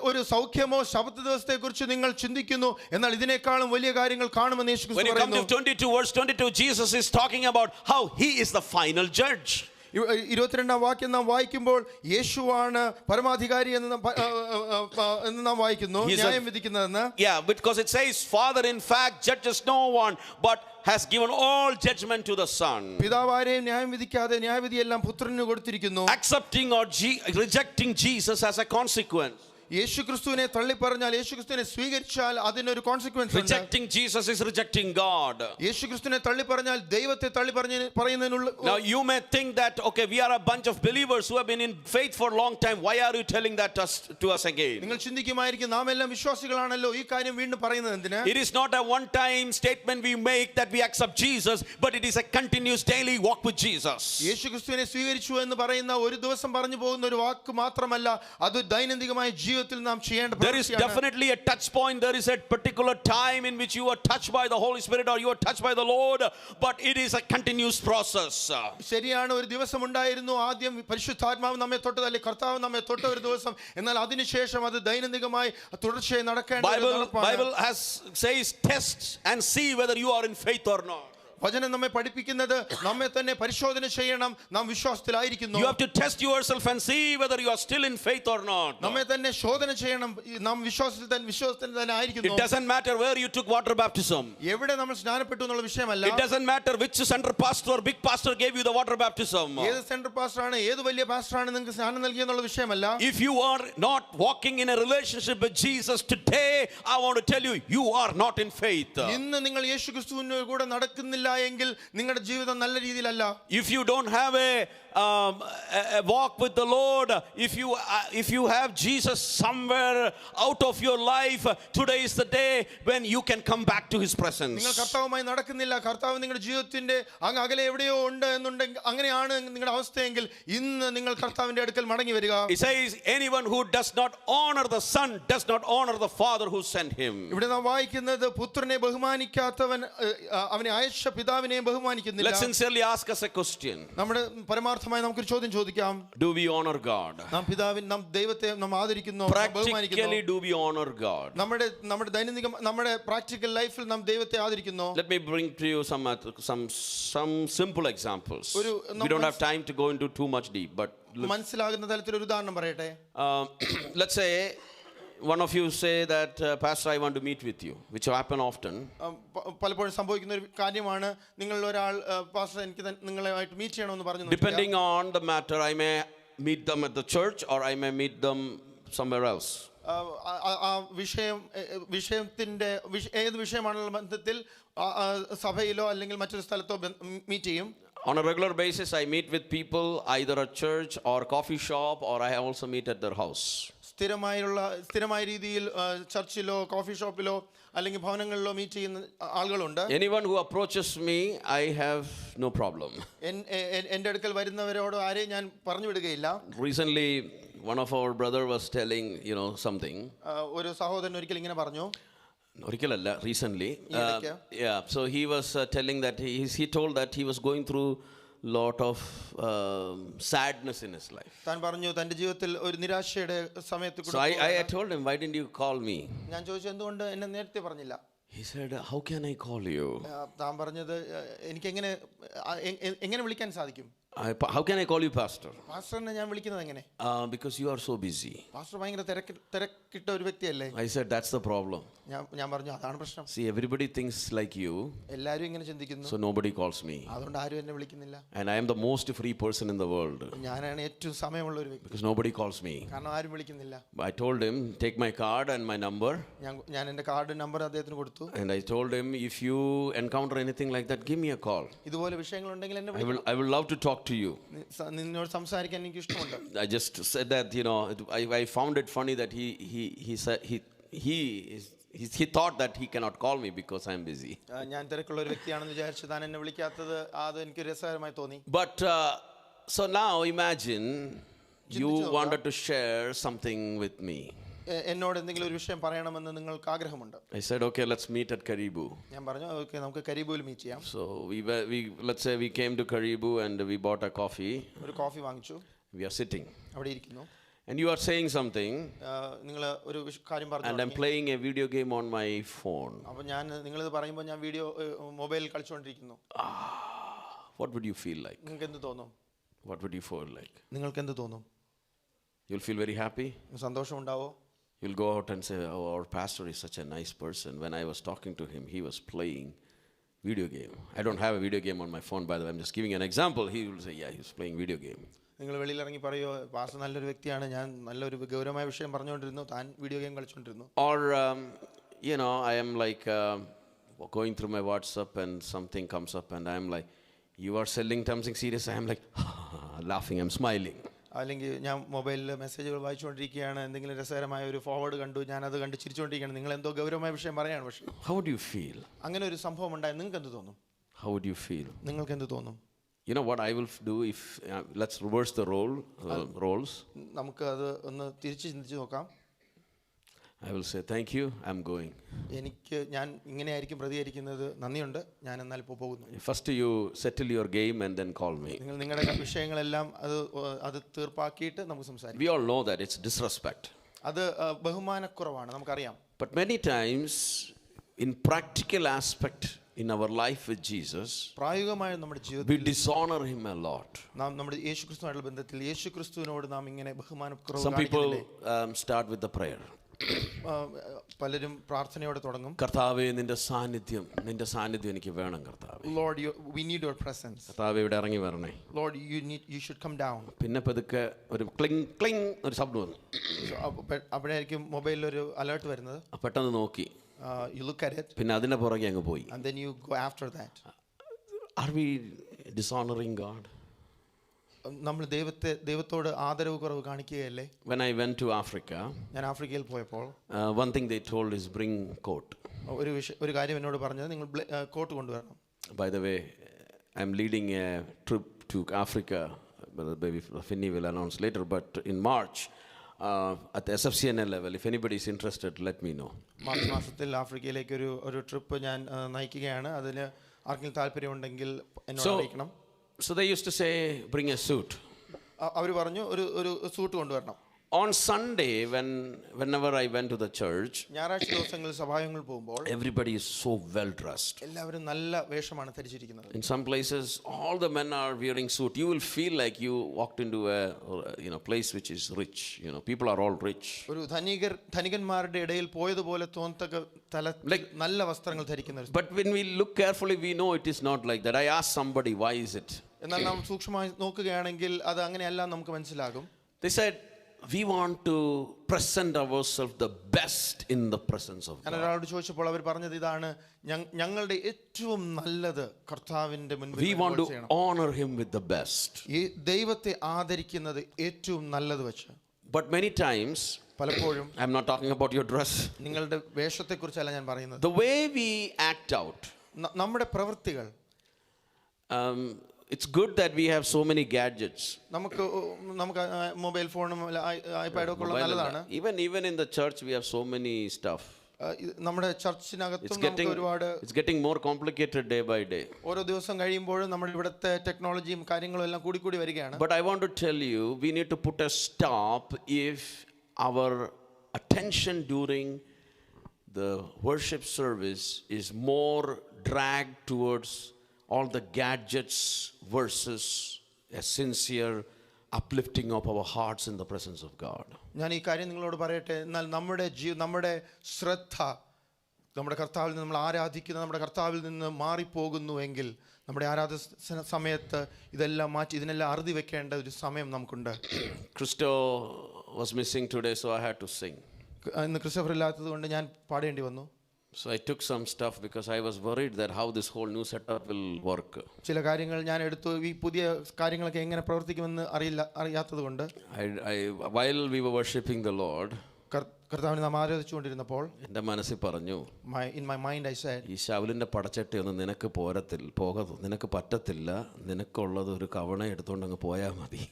ഒരു സൗഖ്യമോ ശബത്ത് ദിവസത്തെക്കുറിച്ച് നിങ്ങൾ ചിന്തിക്കുന്നു, എന്നാൽ ഇതിനേക്കാളും വലിയ കാര്യങ്ങൾ കാണുമെന്ന് യേശു When ക്രിസ്തു you come to പറയുന്നു. 22 verse 22, Jesus is talking about how he is the final judge. 22-ാം വാക്യം നാം വായിക്കുമ്പോൾ യേശുവാണ് പരമാധികാരി എന്ന് നാം വായിക്കുന്നു, ന്യായം വിധിക്കുന്നതെന്ന്. Yeah, because it says Father in fact judges no one but has given all judgment to the Son. പിതാവ് ആരെയും ന്യായം വിധിക്കാതെ ന്യായവിധിയെല്ലാം പുത്രന് കൊടുത്തിരിക്കുന്നു. Accepting or rejecting Jesus as a consequence. യേശുക്രിസ്തുവിനെ തള്ളി പറഞ്ഞാൽ, യേശുക്രിസ്തുവിനെ സ്വീകരിച്ചാൽ അതിനൊരു കോൺസിക്വൻസ് ഉണ്ട്. Rejecting Jesus is rejecting God. യേശുക്രിസ്തുവിനെ തള്ളി പറഞ്ഞാൽ ദൈവത്തെ തള്ളി പറയുന്നതിനുള്ള. Now you may think that okay, we are a bunch of believers who have been in faith for a long time, why are you telling that to us again? നിങ്ങൾ ചിന്തിക്കുമായിരിക്കും, നാം എല്ലാം വിശ്വാസികളാണല്ലോ, ഈ കാര്യം വീണ്ടും പറയുന്നത് എന്തിനാ? It is not a one time statement we make that we accept Jesus, but it is a continuous daily walk with Jesus. യേശുക്രിസ്തുവിനെ സ്വീകരിച്ചു എന്ന് പറയുന്ന ഒരു ദിവസം പറഞ്ഞു പോകുന്ന ഒരു വാക്ക് മാത്രമല്ല, അത് ദൈനംദിനമായ ജീവിതത്തിൽ നാം ചെയ്യേണ്ട പ്രവൃത്തിയാണ്. There is definitely a touch point, there is a particular time in which you are touched by the Holy Spirit or you are touched by the Lord, but it is a continuous process. ശരിയാണ്, ഒരു ദിവസം ഉണ്ടായിരുന്നു, ആദ്യം പരിശുദ്ധാത്മാവ് നമ്മെ തൊട്ടത്, അല്ലെങ്കിൽ കർത്താവ് നമ്മെ തൊട്ട ഒരു ദിവസം, എന്നാൽ അതിനുശേഷം അത് ദൈനംദിനമായി തുടർച്ചയായി നടക്കേണ്ട ഒരു നടപ്പാണ്. Bible says test and see whether you are in faith or not. വചനം നമ്മെ പഠിപ്പിക്കുന്നത് നമ്മെ തന്നെ പരിശോധന ചെയ്യണം, നാം വിശ്വാസത്തിലായിരിക്കുന്നു. You have to test yourself and see whether you are still in faith or not. നമ്മെ തന്നെ ശോധന ചെയ്യണം, നാം വിശ്വാസത്തിൽ തന്നെ ആയിരിക്കുന്നു. It doesn't matter where you took water baptism. എവിടെ നമ്മൾ സ്നാനപ്പെട്ടു എന്നുള്ള വിഷയമല്ല. It doesn't matter which center pastor or big pastor gave you the water baptism. ഏത് സെൻട്രൽ പാസ്റ്ററാണ്, ഏത് വലിയ പാസ്റ്ററാണ് നിങ്ങൾക്ക് സ്നാനം നൽകിയെന്നുള്ള വിഷയമല്ല. If you are not walking in a relationship with Jesus today, I want to tell you, you are not in faith. ഇന്ന് നിങ്ങൾ യേശുക്രിസ്തുവിന്റെ കൂടെ നടക്കുന്നില്ല എങ്കിൽ നിങ്ങളുടെ ജീവിതം നല്ല രീതിയിലല്ല. If you don't have a walk with the Lord, if you have Jesus somewhere out of your life, today is the day when you can come back to his presence. നിങ്ങൾ കർത്താവുമായി നടക്കുന്നില്ല, കർത്താവ് നിങ്ങളുടെ ജീവിതത്തിന്റെ അങ്ങ് അകലെ എവിടെയോ ഉണ്ട് എന്നുണ്ടെങ്കിൽ, അങ്ങനെയാണ് നിങ്ങളുടെ അവസ്ഥയെങ്കിൽ ഇന്ന് നിങ്ങൾ കർത്താവിന്റെ അടുക്കൽ മടങ്ങി വരിക. It says anyone who does not honor the Son does not honor the Father who sent him. ഇവിടെ നാം വായിക്കുന്നത് പുത്രനെ ബഹുമാനിക്കാത്തവൻ അവനെ അയച്ച പിതാവിനെ ബഹുമാനിക്കുന്നില്ല. Let's sincerely ask us a question. നമ്മുടെ പരമാർത്ഥമായി നമുക്കൊരു ചോദ്യം ചോദിക്കാം. Do we honor God? നാം ദൈവത്തെ നാം ആദരിക്കുന്നു, Practically do we honor God? നമ്മുടെ ദൈനംദിന നമ്മുടെ പ്രാക്ടിക്കൽ ലൈഫിൽ നാം ദൈവത്തെ ആദരിക്കുന്നു. Let me bring to you some simple examples. We don't have time to go into too much deep, but മനസ്സിലാകുന്ന തരത്തിൽ ഒരു ഉദാഹരണം പറയട്ടെ. let's say one of you say that pastor, I want to meet with you, which happen often. പലപ്പോഴും സംഭവിക്കുന്ന ഒരു കാര്യമാണ്, നിങ്ങൾ ഒരാൾ പാസ്റ്റർ എനിക്ക് നിങ്ങളുമായിട്ട് മീറ്റ് ചെയ്യണമെന്ന് പറഞ്ഞു. Depending on the matter, I may meet them at the church or I may meet them somewhere else. ആ വിഷയത്തിന്റെ ഏത് വിഷയമാണുള്ള ബന്ധത്തിൽ സഭയിലോ അല്ലെങ്കിൽ മറ്റൊരു സ്ഥലത്തോ മീറ്റ് ചെയ്യും. On a regular basis, I meet with people either at church or coffee shop, or I also meet at their house. സ്ഥിരമായ രീതിയിൽ ചർച്ചിലോ കോഫി ഷോപ്പിലോ അല്ലെങ്കിൽ ഭവനങ്ങളിലോ മീറ്റ് ചെയ്യുന്ന ആളുകളുണ്ട്. Anyone who approaches me, I have no problem. എൻ്റെ അടുക്കൽ വരുന്നവരോട് ആരെയും ഞാൻ പറഞ്ഞു വിടുകയില്ല. Recently, one of our brother was telling, something. ഒരു സഹോദരൻ ഒരിക്കൽ ഇങ്ങനെ പറഞ്ഞു. Recently. Yeah, so he was telling that he told that he was going through lot of sadness in his life. താൻ പറഞ്ഞു തന്റെ ജീവിതത്തിൽ ഒരു നിരാശയുടെ സമയത്ത് കൂടി. So I told him, why didn't you call me? ഞാൻ ചോദിച്ചു, എന്തുകൊണ്ട് എന്നെ നേരത്തെ പറഞ്ഞില്ല? He said, how can I call you? താൻ പറഞ്ഞത്, എനിക്ക് എങ്ങനെ വിളിക്കാൻ സാധിക്കും? How can I call you pastor? പാസ്റ്ററിനെ ഞാൻ വിളിക്കുന്നത് എങ്ങനെ? Because you are so busy. Pastor ഭയങ്കര തിരക്കിട്ട ഒരു വ്യക്തിയല്ലേ? I said, that's the problem. ഞാൻ പറഞ്ഞു, അതാണ് പ്രശ്നം. See, everybody thinks like you. എല്ലാവരും ഇങ്ങനെ ചിന്തിക്കുന്നു. So nobody calls me. അതുകൊണ്ട് ആരും എന്നെ വിളിക്കുന്നില്ല. And I am the most free person in the world. ഞാനാണ് ഏറ്റവും സമയമുള്ള ഒരു വ്യക്തി. Because nobody calls me. കാരണം ആരും വിളിക്കുന്നില്ല. I told him, take my card and my number. ഞാൻ എൻ്റെ കാർഡ് നമ്പർ അദ്ദേഹത്തിന് കൊടുത്തു. And I told him, if you encounter anything like that, give me a call. ഇതുപോലെ വിഷയങ്ങളുണ്ടെങ്കിൽ എന്നെ വിളിക്കണം. I will love to talk to you. നിന്നോട് സംസാരിക്കാൻ എനിക്ക് ഇഷ്ടമുണ്ട്. I just said that, I found it funny that he said he thought that he cannot call me because I am busy. ഞാൻ തിരക്കുള്ള ഒരു വ്യക്തിയാണെന്ന് വിചാരിച്ചു താൻ എന്നെ വിളിക്കാത്തത് അത് എനിക്ക് രസകരമായി തോന്നി. But so now imagine you wanted to share something with me. എന്നോട് എന്തെങ്കിലും ഒരു വിഷയം പറയണമെന്ന് നിങ്ങൾക്ക് ആഗ്രഹമുണ്ട്. I said, okay, let's meet at Karibu. ഞാൻ പറഞ്ഞു ഓക്കെ നമുക്ക് കരീബുവിൽ മീറ്റ് ചെയ്യാം. So let's say we came to Karibu and we bought a coffee. ഒരു കോഫി വാങ്ങിച്ചു. We are sitting. അവിടെ ഇരിക്കുന്നു. And you are saying something. നിങ്ങൾ ഒരു കാര്യം പറഞ്ഞു. And I'm playing a video game on my phone. അപ്പോൾ ഞാൻ നിങ്ങളിത് പറയുമ്പോൾ ഞാൻ മൊബൈലിൽ കളിച്ചുകൊണ്ടിരിക്കുന്നു. What would you feel like? നിങ്ങൾക്ക് എന്ത് തോന്നും? What would you feel like? നിങ്ങൾക്ക് എന്ത് തോന്നും? You'll feel very happy. സന്തോഷം ഉണ്ടാവോ? You'll go out and say, oh, our pastor is such a nice person. When I was talking to him, he was playing video game. I don't have a video game on my phone, by the way. I'm just giving an example. He will say, yeah, he's playing video game. നിങ്ങൾ വെളിയിലിറങ്ങി പറയുമോ pastor നല്ലൊരു വ്യക്തിയാണ്, ഞാൻ നല്ലൊരു ഗൗരവമായ വിഷയം പറഞ്ഞുകൊണ്ടിരുന്നു, താൻ വീഡിയോ ഗെയിം കളിച്ചുകൊണ്ടിരുന്നു. Or, I am like going through my WhatsApp and something comes up and I'm like, you are selling something serious. I am like, laughing, I'm smiling. അല്ലെങ്കിൽ ഞാൻ മൊബൈലിൽ മെസ്സേജുകൾ വായിച്ചുകൊണ്ടിരിക്കുകയാണ്, എന്തെങ്കിലും രസകരമായ ഒരു ഫോർവേഡ് കണ്ടു, ഞാനത് കണ്ട് ചിരിച്ചുകൊണ്ടിരിക്കുകയാണ്, നിങ്ങൾ എന്തോ ഗൗരവമായ വിഷയം പറയാണ്. പക്ഷേ How would you feel? അങ്ങനെ ഒരു സംഭവം ഉണ്ടായാൽ നിങ്ങൾക്ക് എന്ത് തോന്നും? How would you feel? നിങ്ങൾക്ക് എന്ത് തോന്നും? You know what I will do if, let's reverse the roles. നമുക്ക് അത് ഒന്ന് തിരിച്ച് ചിന്തിച്ച് നോക്കാം. I will say, thank you, I'm going. ഞാൻ ഇങ്ങനെയായിരിക്കും പ്രതികരിക്കുന്നത്, നന്ദിയുണ്ട്, ഞാൻ എന്നാൽ ഇപ്പോൾ പോകുന്നു. First you settle your game and then call me. നിങ്ങൾ നിങ്ങളുടെ വിഷയങ്ങളെല്ലാം അത് തീർപ്പാക്കിയിട്ട് നമുക്ക് സംസാരിക്കാം. We all know that it's disrespect. അത് ബഹുമാനക്കുറവാണ്, നമുക്കറിയാം. But many times in practical aspect in our life with Jesus, പ്രായോഗികമായ നമ്മുടെ we ജീവിതത്തിൽ dishonor him a lot. നാം നമ്മുടെ യേശുക്രിസ്തുവായുള്ള ബന്ധത്തിൽ യേശുക്രിസ്തുവിനോട് നാം ഇങ്ങനെ ബഹുമാനക്കുറവ് Some people കാണിക്കുന്നില്ലേ? start with the prayer. പലരും പ്രാർത്ഥനയോടെ തുടങ്ങും. കർത്താവേ, നിന്റെ സാന്നിധ്യം എനിക്ക് വേണം കർത്താവേ. Lord, we need your presence. കർത്താവേ, ഇവിടെ ഇറങ്ങി വരണേ. Lord, you should come down. പിന്നെ പതുക്കെ ഒരു ക്ലിങ് ക്ലിങ് ഒരു ശബ്ദം വന്നു. അപ്പോഴായിരിക്കും മൊബൈലിൽ ഒരു അലേർട്ട് വരുന്നത്. പെട്ടെന്ന് നോക്കി. You look at it. പിന്നെ അതിന്റെ പുറകെ അങ്ങ് പോയി. And then you go after that. Are we dishonoring God? നമ്മൾ ദൈവത്തോട് ആദരവ് കുറവ് കാണിക്കുകയല്ലേ? When I went to Africa, ഞാൻ ആഫ്രിക്കയിൽ പോയപ്പോൾ one thing they told is bring coat. ഒരു കാര്യം എന്നോട് പറഞ്ഞത്, നിങ്ങൾ കോട്ട് കൊണ്ടുവരണം. By the way, I'm leading a trip to Africa. Maybe Finney will announce later, but in March at the SFCNL level, if anybody is interested, let me know. March മാസത്തിൽ ആഫ്രിക്കയിലേക്ക് ഒരു trip ഞാൻ നയിക്കുകയാണ്. അതിന് ആർക്കെങ്കിലും താല്പര്യമുണ്ടെങ്കിൽ എന്നോട് അറിയിക്കണം. So they used to say, bring a suit. അവർ പറഞ്ഞു ഒരു സൂട്ട് കൊണ്ടുവരണം. On Sunday, whenever I went to the church, ഞായറാഴ്ച ദിവസങ്ങളിൽ സഭായങ്ങളിൽ പോകുമ്പോൾ everybody is so well dressed. എല്ലാവരും നല്ല വേഷമാണ് ധരിച്ചിരിക്കുന്നത്. In some places, all the men are wearing suit. You will feel like you walked into a place which is rich. People are all rich. ഒരു ധനികന്മാരുടെ ഇടയിൽ പോയതുപോലെ തോന്നത്തക്ക നല്ല വസ്ത്രങ്ങൾ ധരിക്കുന്നവർ. But when we look carefully, we know it is not like that. I asked somebody, why is it? എന്നാൽ നാം സൂക്ഷ്മമായി നോക്കുകയാണെങ്കിൽ അത് അങ്ങനെയല്ല നമുക്ക് മനസ്സിലാകും. They said, we want to present ourselves the best in the presence of God. ഞാൻ ഒരാളോട് ചോദിച്ചപ്പോൾ അവർ പറഞ്ഞത് ഇതാണ്, ഞങ്ങളുടെ ഏറ്റവും നല്ലത് കർത്താവിന്റെ മുൻപിൽ we want to honor him with the best. ഈ ദൈവത്തെ ആദരിക്കുന്നത് ഏറ്റവും നല്ലത് വെച്ച്. But many times, പലപ്പോഴും, I'm not talking about your dress, നിങ്ങളുടെ വേഷത്തെക്കുറിച്ചല്ല ഞാൻ പറയുന്നത്, the way we act out, നമ്മുടെ പ്രവൃത്തികൾ. It's good that we have so many gadgets. നമുക്ക് മൊബൈൽ ഫോണും ഐപാഡും ഒക്കെ ഉള്ളത് നല്ലതാണ്. Even in the church we have so many stuff. നമ്മുടെ ചർച്ചിനകത്തും നമുക്ക് ഒരുപാട് it's getting more complicated day by day. ഓരോ ദിവസം കഴിയുമ്പോഴും നമ്മുടെ ഇവിടുത്തെ ടെക്നോളജിയും കാര്യങ്ങളും എല്ലാം കൂടി വരികയാണ്. But I want to tell you, we need to put a stop if our attention during the worship service is more dragged towards all the gadgets versus a sincere uplifting of our hearts in the presence of God. ഞാൻ ഈ കാര്യം നിങ്ങളോട് പറയട്ടെ, എന്നാൽ നമ്മുടെ ശ്രദ്ധ നമ്മുടെ കർത്താവിൽ നിന്ന്, നമ്മൾ ആരാധിക്കുന്ന നമ്മുടെ കർത്താവിൽ നിന്ന് മാറിപ്പോകുന്നുവെങ്കിൽ നമ്മുടെ ആരാധന സമയത്ത് ഇതെല്ലാം മാറ്റി ഇതിനെല്ലാം അറുതി വെക്കേണ്ട ഒരു സമയം നമുക്കുണ്ട്. Christo was missing today, so I had to sing. ഇന്ന് ക്രിസ്റ്റഫർ ഇല്ലാത്തത് കൊണ്ട് ഞാൻ പാടേണ്ടി വന്നു. So I took some stuff because I was worried that how this whole new setup will work. ചില കാര്യങ്ങൾ ഞാൻ എടുത്തു, ഈ പുതിയ കാര്യങ്ങളൊക്കെ എങ്ങനെ പ്രവർത്തിക്കുമെന്ന് അറിയാത്തതുകൊണ്ട്. While we were worshiping the Lord, കർത്താവിനെ നാം ആരാധിച്ചുകൊണ്ടിരുന്നപ്പോൾ എൻ്റെ മനസ്സിൽ പറഞ്ഞു, in my mind I said, ഈ ശൗലിൻ്റെ പടച്ചട്ടി ഒന്നും നിനക്ക് പറ്റത്തില്ല, നിനക്കുള്ളത് ഒരു കവണ എടുത്തുകൊണ്ട് അങ്ങ് പോയാൽ മതി.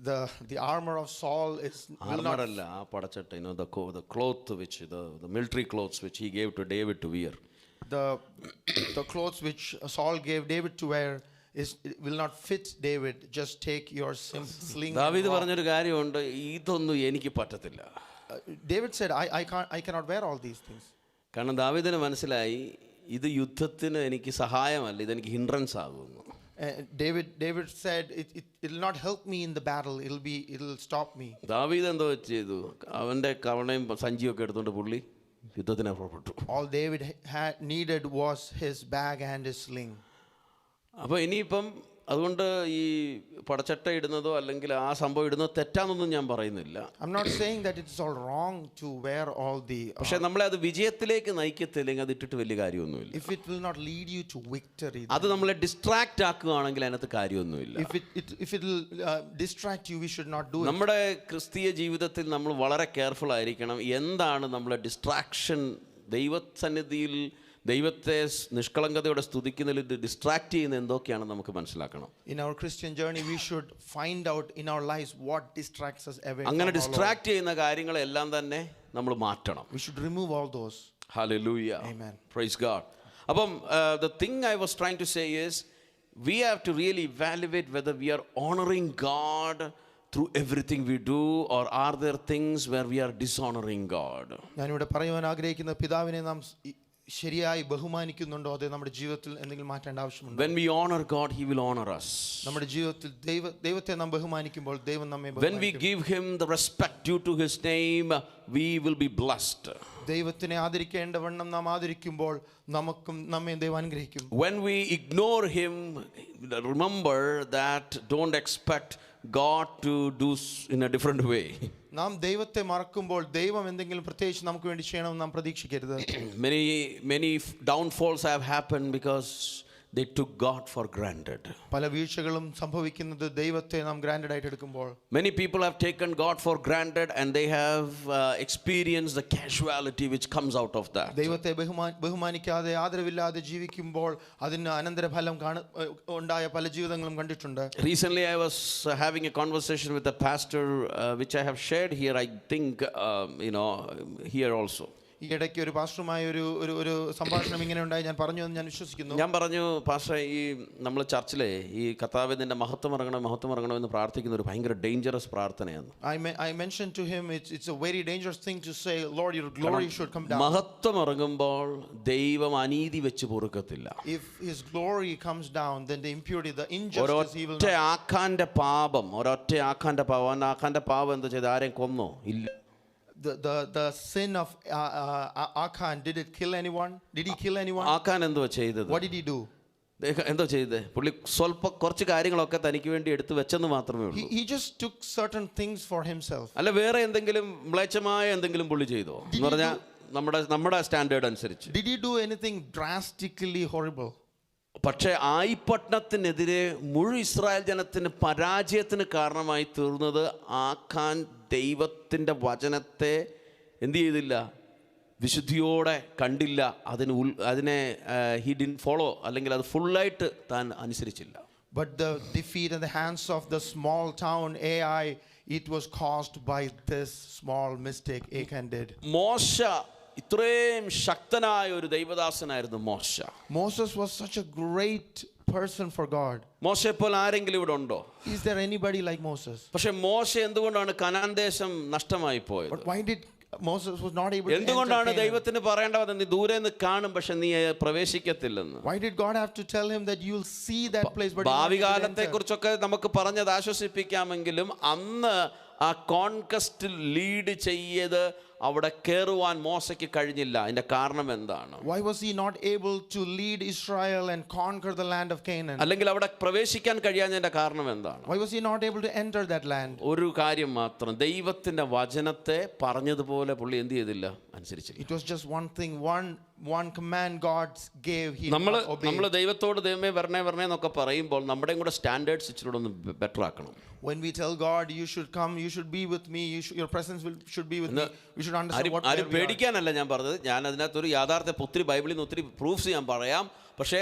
the armor of Saul will not. ആർമറല്ല ആ പടച്ചട്ട, the cloth which the military clothes which he gave to David to wear. The clothes which Saul gave David to wear will not fit David. Just take your sling. ദാവീദ് പറഞ്ഞൊരു കാര്യമുണ്ട്, ഇതൊന്നും എനിക്ക് പറ്റത്തില്ല. David said, I cannot wear all these things. കാരണം ദാവീദിന് മനസ്സിലായി ഇത് യുദ്ധത്തിന് എനിക്ക് സഹായമല്ല, ഇതെനിക്ക് ഹിൻഡ്രൻസ് ആകുന്നു. David said, it will not help me in the battle. It'll stop me. ദാവീദ് എന്തോ ചെയ്തു, അവന്റെ കവണയും സഞ്ചിയൊക്കെ എടുത്തുകൊണ്ട് പുള്ളി യുദ്ധത്തിന് പുറപ്പെട്ടു. All David needed was his bag and his sling. അപ്പോൾ ഇനിയിപ്പം അതുകൊണ്ട് ഈ പടച്ചട്ട ഇടുന്നതോ അല്ലെങ്കിൽ ആ സംഭവം ഇടുന്നതോ തെറ്റാന്നൊന്നും ഞാൻ പറയുന്നില്ല. I'm not saying that it's all wrong to wear all the. പക്ഷെ നമ്മളെ അത് വിജയത്തിലേക്ക് നയിക്കത്തില്ലെങ്കിൽ അത് ഇട്ടിട്ട് വലിയ കാര്യമൊന്നുമില്ല. If it will not lead you to victory. അത് നമ്മളെ ഡിസ്ട്രാക്റ്റ് ആക്കുകയാണെങ്കിൽ അതിനകത്ത് കാര്യമൊന്നുമില്ല. If it will distract you, we should not do it. നമ്മുടെ ക്രിസ്തീയ ജീവിതത്തിൽ നമ്മൾ വളരെ കെയർഫുൾ ആയിരിക്കണം. എന്താണ് നമ്മളെ ഡിസ്ട്രാക്ഷൻ? ദൈവസന്നിധിയിൽ ദൈവത്തെ നിഷ്കളങ്കതയോടെ സ്തുതിക്കുന്നതിൽ ഡിസ്ട്രാക്ട് ചെയ്യുന്ന എന്തൊക്കെയാണ് നമുക്ക് മനസ്സിലാക്കണം. In our Christian journey, we should find out in our lives what distracts us away. അങ്ങനെ ഡിസ്ട്രാക്ട് ചെയ്യുന്ന കാര്യങ്ങളെല്ലാം തന്നെ നമ്മൾ മാറ്റണം. We should remove all those. Hallelujah. Amen. Praise God. അപ്പം the thing I was trying to say is we have to really evaluate whether we are honoring God through everything we do, or are there things where we are dishonoring God. ഞാനിവിടെ പറയുവാൻ ആഗ്രഹിക്കുന്ന പിതാവിനെ നാം ശരിയായി ബഹുമാനിക്കുന്നുണ്ടോ, അത് നമ്മുടെ ജീവിതത്തിൽ എന്തെങ്കിലും മാറ്റേണ്ട ആവശ്യമുണ്ട്. When we honor God, he will honor us. നമ്മുടെ ജീവിതത്തിൽ ദൈവത്തെ നാം ബഹുമാനിക്കുമ്പോൾ ദൈവം നമ്മെ When we give him the respect due to his name, we will be blessed. ദൈവത്തിനെ ആദരിക്കേണ്ടവണ്ണം നാം ആദരിക്കുമ്പോൾ നമ്മെ ദൈവം അനുഗ്രഹിക്കും. When we ignore him, remember that don't expect God to do in a different way. നാം ദൈവത്തെ മറക്കുമ്പോൾ ദൈവം എന്തെങ്കിലും പ്രത്യേകിച്ച് നമുക്ക് വേണ്ടി ചെയ്യണമെന്ന് നാം പ്രതീക്ഷിക്കരുത്. Many downfalls have happened because they took God for granted. പല വീഴ്ചകളും സംഭവിക്കുന്നത് ദൈവത്തെ നാം ഗ്രാൻഡഡ് ആയിട്ട് എടുക്കുമ്പോൾ. Many people have taken God for granted and they have experienced the casuality which comes out of that. ദൈവത്തെ ബഹുമാനിക്കാതെ ആദരവില്ലാതെ ജീവിക്കുമ്പോൾ അതിന് അനന്തരഫലം ഉണ്ടായ പല ജീവിതങ്ങളും കണ്ടിട്ടുണ്ട്. Recently I was having a conversation with a pastor which I have shared here, I think here also. ഈ ഇടയ്ക്ക് ഒരു പാസ്റ്ററുമായ ഒരു സംഭാഷണം ഇങ്ങനെ ഉണ്ടായി, ഞാൻ പറഞ്ഞു എന്ന് ഞാൻ വിശ്വസിക്കുന്നു. ഞാൻ പറഞ്ഞു, പാസ്റ്റർ, ഈ നമ്മൾ ചർച്ചിലെ ഈ കർത്താവിന്റെ മഹത്വം ഇറങ്ങണം എന്ന് പ്രാർത്ഥിക്കുന്ന ഒരു ഭയങ്കര ഡേഞ്ചറസ് പ്രാർത്ഥനയാണ്. I mentioned to him it's a very dangerous thing to say, Lord, your glory should come down. മഹത്വം ഇറങ്ങുമ്പോൾ ദൈവം അനീതി വെച്ച് പൊറുക്കത്തില്ല. If his glory comes down, then the impurity, the injustice, he will not. ഒരൊറ്റ ആഖാന്റെ പാപം എന്താ ചെയ്ത് ആരെയും കൊന്നോ? ഇല്ല. The sin of Achan, did it kill anyone? Did he kill anyone? ആഖാൻ എന്തുവാ ചെയ്തത്? What did he do? എന്തോ ചെയ്തേ? പുള്ളി കുറച്ച് കാര്യങ്ങളൊക്കെ തനിക്ക് വേണ്ടി എടുത്തു വെച്ചെന്ന് മാത്രമേ ഉള്ളൂ. He just took certain things for himself. അല്ല, വേറെ എന്തെങ്കിലും മ്ലേച്ഛമായ എന്തെങ്കിലും പുള്ളി ചെയ്തോ എന്ന് പറഞ്ഞാൽ നമ്മുടെ സ്റ്റാൻഡേർഡ് അനുസരിച്ച്? Did he do anything drastically horrible? പക്ഷേ ആയിപ്പട്ടണത്തിനെതിരെ മുഴുവൻ ഇസ്രായേൽ ജനത്തിന് പരാജയത്തിന് കാരണമായി തീർന്നത് ആഖാൻ ദൈവത്തിൻ്റെ വചനത്തെ എന്ത് ചെയ്തില്ല? വിശുദ്ധിയോടെ കണ്ടില്ല. അതിനെ he didn't follow, അല്ലെങ്കിൽ അത് ഫുള്ളായിട്ട് താൻ അനുസരിച്ചില്ല. But the defeat in the hands of the small town Ai, it was caused by this small mistake Achan did. മോശ ഇത്രയും ശക്തനായ ഒരു ദൈവദാസനായിരുന്നു മോശ. Moses was such a great person for God. മോശയെ പോലെ ആരെങ്കിലും ഇവിടെ ഉണ്ടോ? Is there anybody like Moses? പക്ഷെ മോശ എന്തുകൊണ്ടാണ് കനാൻ ദേശം നഷ്ടമായി പോയത്? But why did Moses was not able to enter എന്തുകൊണ്ടാണ് Canaan? ദൈവത്തിന് പറയേണ്ടത് നീ ദൂരെ നിന്ന് കാണും പക്ഷെ നീ പ്രവേശിക്കത്തില്ലെന്ന്? Why did God have to tell him that you'll see that place but ഭാവി കാലത്തെ കുറിച്ചൊക്കെ നമുക്ക് പറഞ്ഞത് ആശ്വസിപ്പിക്കാമെങ്കിലും അന്ന് ആ കോൺക്വസ്റ്റ് ലീഡ് ചെയ്ത് അവിടെ കയറുവാൻ മോശയ്ക്ക് കഴിഞ്ഞില്ല. അതിന്റെ കാരണം എന്താണ്? Why was he not able to lead Israel and conquer the land of Canaan? അല്ലെങ്കിൽ അവിടെ പ്രവേശിക്കാൻ കഴിയാഞ്ഞതിന്റെ കാരണം എന്താണ്? Why was he not able to enter that land? ഒരു കാര്യം മാത്രം, ദൈവത്തിന്റെ വചനത്തെ പറഞ്ഞതുപോലെ പുള്ളി എന്ത് ചെയ്തില്ല? അനുസരിച്ചില്ല. It was just one thing, one command God gave, he obeyed. നമ്മൾ ദൈവത്തോട് ദൈവമേ വരണേ എന്നൊക്കെ പറയുമ്പോൾ നമ്മുടെയും കൂടെ സ്റ്റാൻഡേർഡ്സ് ഇച്ചിരി ഒന്ന് ബെറ്റർ ആക്കണം. When we tell God, you should come, you should be with me, your presence should be with me, we should understand what we are. ആരും പേടിക്കാനല്ല ഞാൻ പറഞ്ഞത്. ഞാൻ അതിനകത്തൊരു യാഥാർത്ഥ്യം ഒത്തിരി ബൈബിളിൽ നിന്ന് ഒത്തിരി പ്രൂഫ്സ് ഞാൻ പറയാം. പക്ഷേ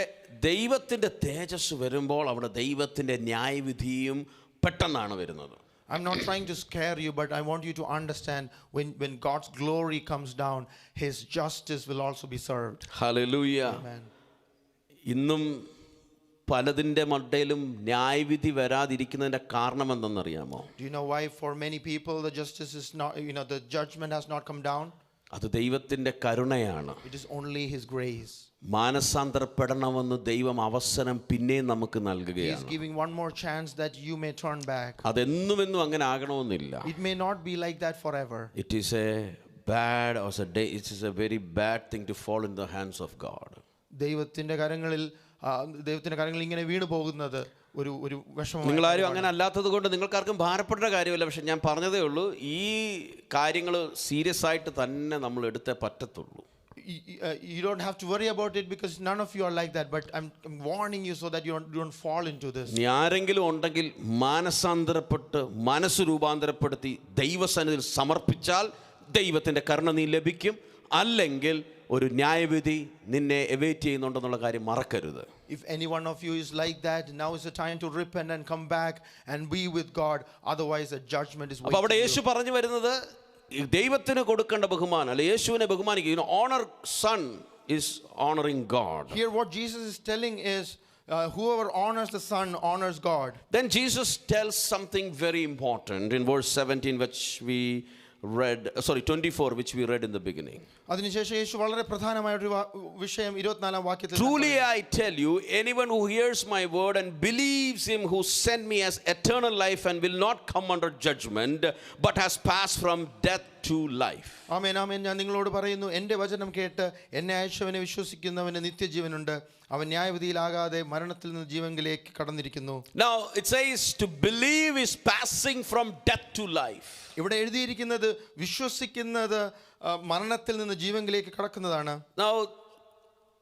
ദൈവത്തിൻ്റെ തേജസ് വരുമ്പോൾ അവിടെ ദൈവത്തിൻ്റെ ന്യായവിധിയും പെട്ടെന്നാണ് വരുന്നത്. I'm not trying to scare you, but I want you to understand when God's glory comes down, His justice will also be served. Hallelujah. Amen. ഇന്നും പലതിൻ്റെ മണ്ടയിലും ന്യായവിധി വരാതിരിക്കുന്നതിൻ്റെ കാരണം എന്തെന്നറിയാമോ? Do you know why for many people the justice is not, the judgment has not come down? അത് ദൈവത്തിൻ്റെ കരുണയാണ്. It is only His grace. മാനസാന്തരപ്പെടണമെന്ന് ദൈവം അവസരം പിന്നെയും നമുക്ക് He is നൽകുകയാണ്. giving one more chance that you may turn back. അതെന്നുമെന്നും അങ്ങനെ ആകണമെന്നില്ല. It may not be like that forever. It is a very bad thing to fall in the hands of God. ദൈവത്തിന്റെ കരങ്ങളിൽ ഇങ്ങനെ വീണു പോകുന്നത് ഒരു വിഷമമാണ്. നിങ്ങളാരും അങ്ങനെ അല്ലാത്തത് കൊണ്ട് നിങ്ങൾക്കാർക്കും ഭാരപ്പെടേണ്ട കാര്യമില്ല. പക്ഷെ ഞാൻ പറഞ്ഞതേ ഉള്ളൂ, ഈ കാര്യങ്ങൾ സീരിയസ് ആയിട്ട് തന്നെ നമ്മൾ എടുത്തേ പറ്റത്തുള്ളൂ. You don't have to worry about it because none of you are like that, but I'm warning you so that you don't fall into this. ഇനി ആരെങ്കിലും ഉണ്ടെങ്കിൽ മാനസാന്തരപ്പെട്ട് മനസ്സ് രൂപാന്തരപ്പെടുത്തി ദൈവസന്നിധിയിൽ സമർപ്പിച്ചാൽ ദൈവത്തിൻ്റെ കരുണ നീ ലഭിക്കും. അല്ലെങ്കിൽ ഒരു ന്യായവിധി നിന്നെ എവേറ്റ് ചെയ്യുന്നുണ്ടെന്നുള്ള കാര്യം മറക്കരുത്. If any one of you is like that, now is the time to repent and come back and be with God. Otherwise, a judgment is waiting. അപ്പോൾ അവിടെ യേശു പറഞ്ഞു വരുന്നത് ദൈവത്തിന് കൊടുക്കേണ്ട ബഹുമാനം, അല്ലെ യേശുവിനെ ബഹുമാനിക്കുക. Honor son is honoring God. Here what Jesus is telling is whoever honors the Son honors God. Then Jesus tells something very important in verse 17, which we read, 24, which we read in the beginning. അതിനുശേഷം യേശു വളരെ പ്രധാനമായ ഒരു വിഷയം 24-ാം വാക്യത്തിൽ Truly I tell you, anyone who hears my word and believes him who sent me has eternal life and will not come under judgment, but has passed from death to life. ആമേൻ ആമേൻ. ഞാൻ നിങ്ങളോട് പറയുന്നു, എൻ്റെ വചനം കേട്ട് എന്നെ അയച്ചവനെ വിശ്വസിക്കുന്നവന് നിത്യജീവനുണ്ട്. അവൻ ന്യായവിധിയിലാകാതെ മരണത്തിൽ നിന്ന് ജീവനിലേക്ക് കടന്നിരിക്കുന്നു. Now it says to believe is passing from death to life. ഇവിടെ എഴുതിയിരിക്കുന്നത് വിശ്വസിക്കുന്നത് മരണത്തിൽ നിന്ന് ജീവനിലേക്ക് കടക്കുന്നതാണ്. Now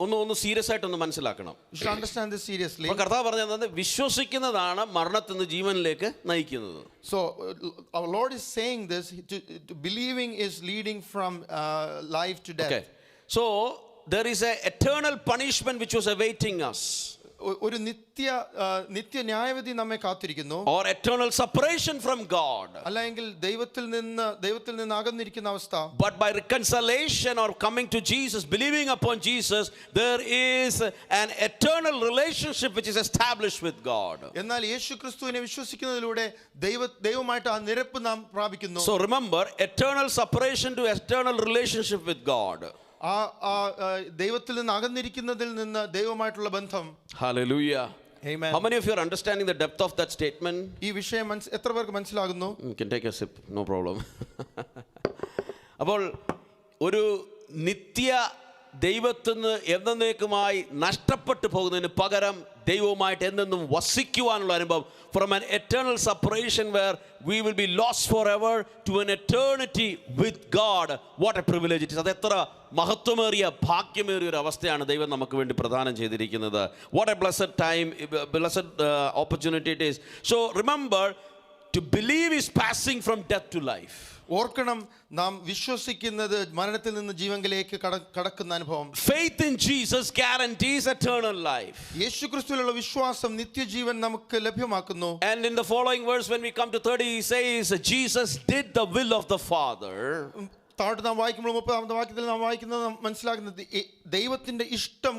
ഒന്ന് സീരിയസ് ആയിട്ടൊന്ന് മനസ്സിലാക്കണം. You should understand this seriously. അപ്പോൾ കർത്താവ് പറഞ്ഞത് വിശ്വസിക്കുന്നതാണ് മരണത്തിൽ നിന്ന് ജീവനിലേക്ക് നയിക്കുന്നത്. So our Lord is saying this, to believing is leading from life to death. Okay. So there is a eternal punishment which was awaiting us. ഒരു നിത്യ ന്യായവിധി നമ്മെ കാത്തിരിക്കുന്നു. Or eternal separation from God. അല്ലെങ്കിൽ ദൈവത്തിൽ നിന്ന് അകന്നിരിക്കുന്ന അവസ്ഥ. But by reconciliation or coming to Jesus, believing upon Jesus, there is an eternal relationship which is established with God. എന്നാൽ യേശുക്രിസ്തുവിനെ വിശ്വസിക്കുന്നതിലൂടെ ദൈവമായിട്ട് ആ നിരപ്പ് നാം പ്രാപിക്കുന്നു. So remember, eternal separation to eternal relationship with God. ദൈവത്തിൽ നിന്ന് അകന്നിരിക്കുന്നതിൽ നിന്ന് ദൈവമായിട്ടുള്ള ബന്ധം. Hallelujah. Amen. How many of you are understanding the depth of that statement? ഈ വിഷയം എത്ര പേർക്ക് മനസ്സിലാകുന്നു? You can take a sip, no problem. അപ്പോൾ ഒരു നിത്യ ദൈവത്തിൽ നിന്ന് എന്നേക്കുമായി നഷ്ടപ്പെട്ടു പോകുന്നതിന് പകരം ദൈവവുമായിട്ട് എന്നെന്നും വസിക്കുവാനുള്ള അനുഭവം, from an eternal separation where we will be lost forever to an eternity with God. What a privilege it is. അതെത്ര മഹത്വമേറിയ ഭാഗ്യമേറിയ ഒരു അവസ്ഥയാണ് ദൈവം നമുക്ക് വേണ്ടി പ്രദാനം ചെയ്തിരിക്കുന്നത്. What a blessed time, blessed opportunity it is. So remember, to believe is passing from death to life. ഓർക്കണം, നാം വിശ്വസിക്കുന്നത് മരണത്തിൽ നിന്ന് ജീവനിലേക്ക് കടക്കുന്ന അനുഭവം. Faith in Jesus guarantees eternal life. യേശുക്രിസ്തുവിലുള്ള വിശ്വാസം നിത്യജീവൻ നമുക്ക് ലഭ്യമാക്കുന്നു. And in the following verse, when we come to 30, he says Jesus did the will of the Father. താഴോട്ട് നാം വായിക്കുമ്പോൾ 30-ാമത്തെ വാക്യത്തിൽ നാം വായിക്കുന്നത് മനസ്സിലാക്കുന്നത് ദൈവത്തിന്റെ ഇഷ്ടം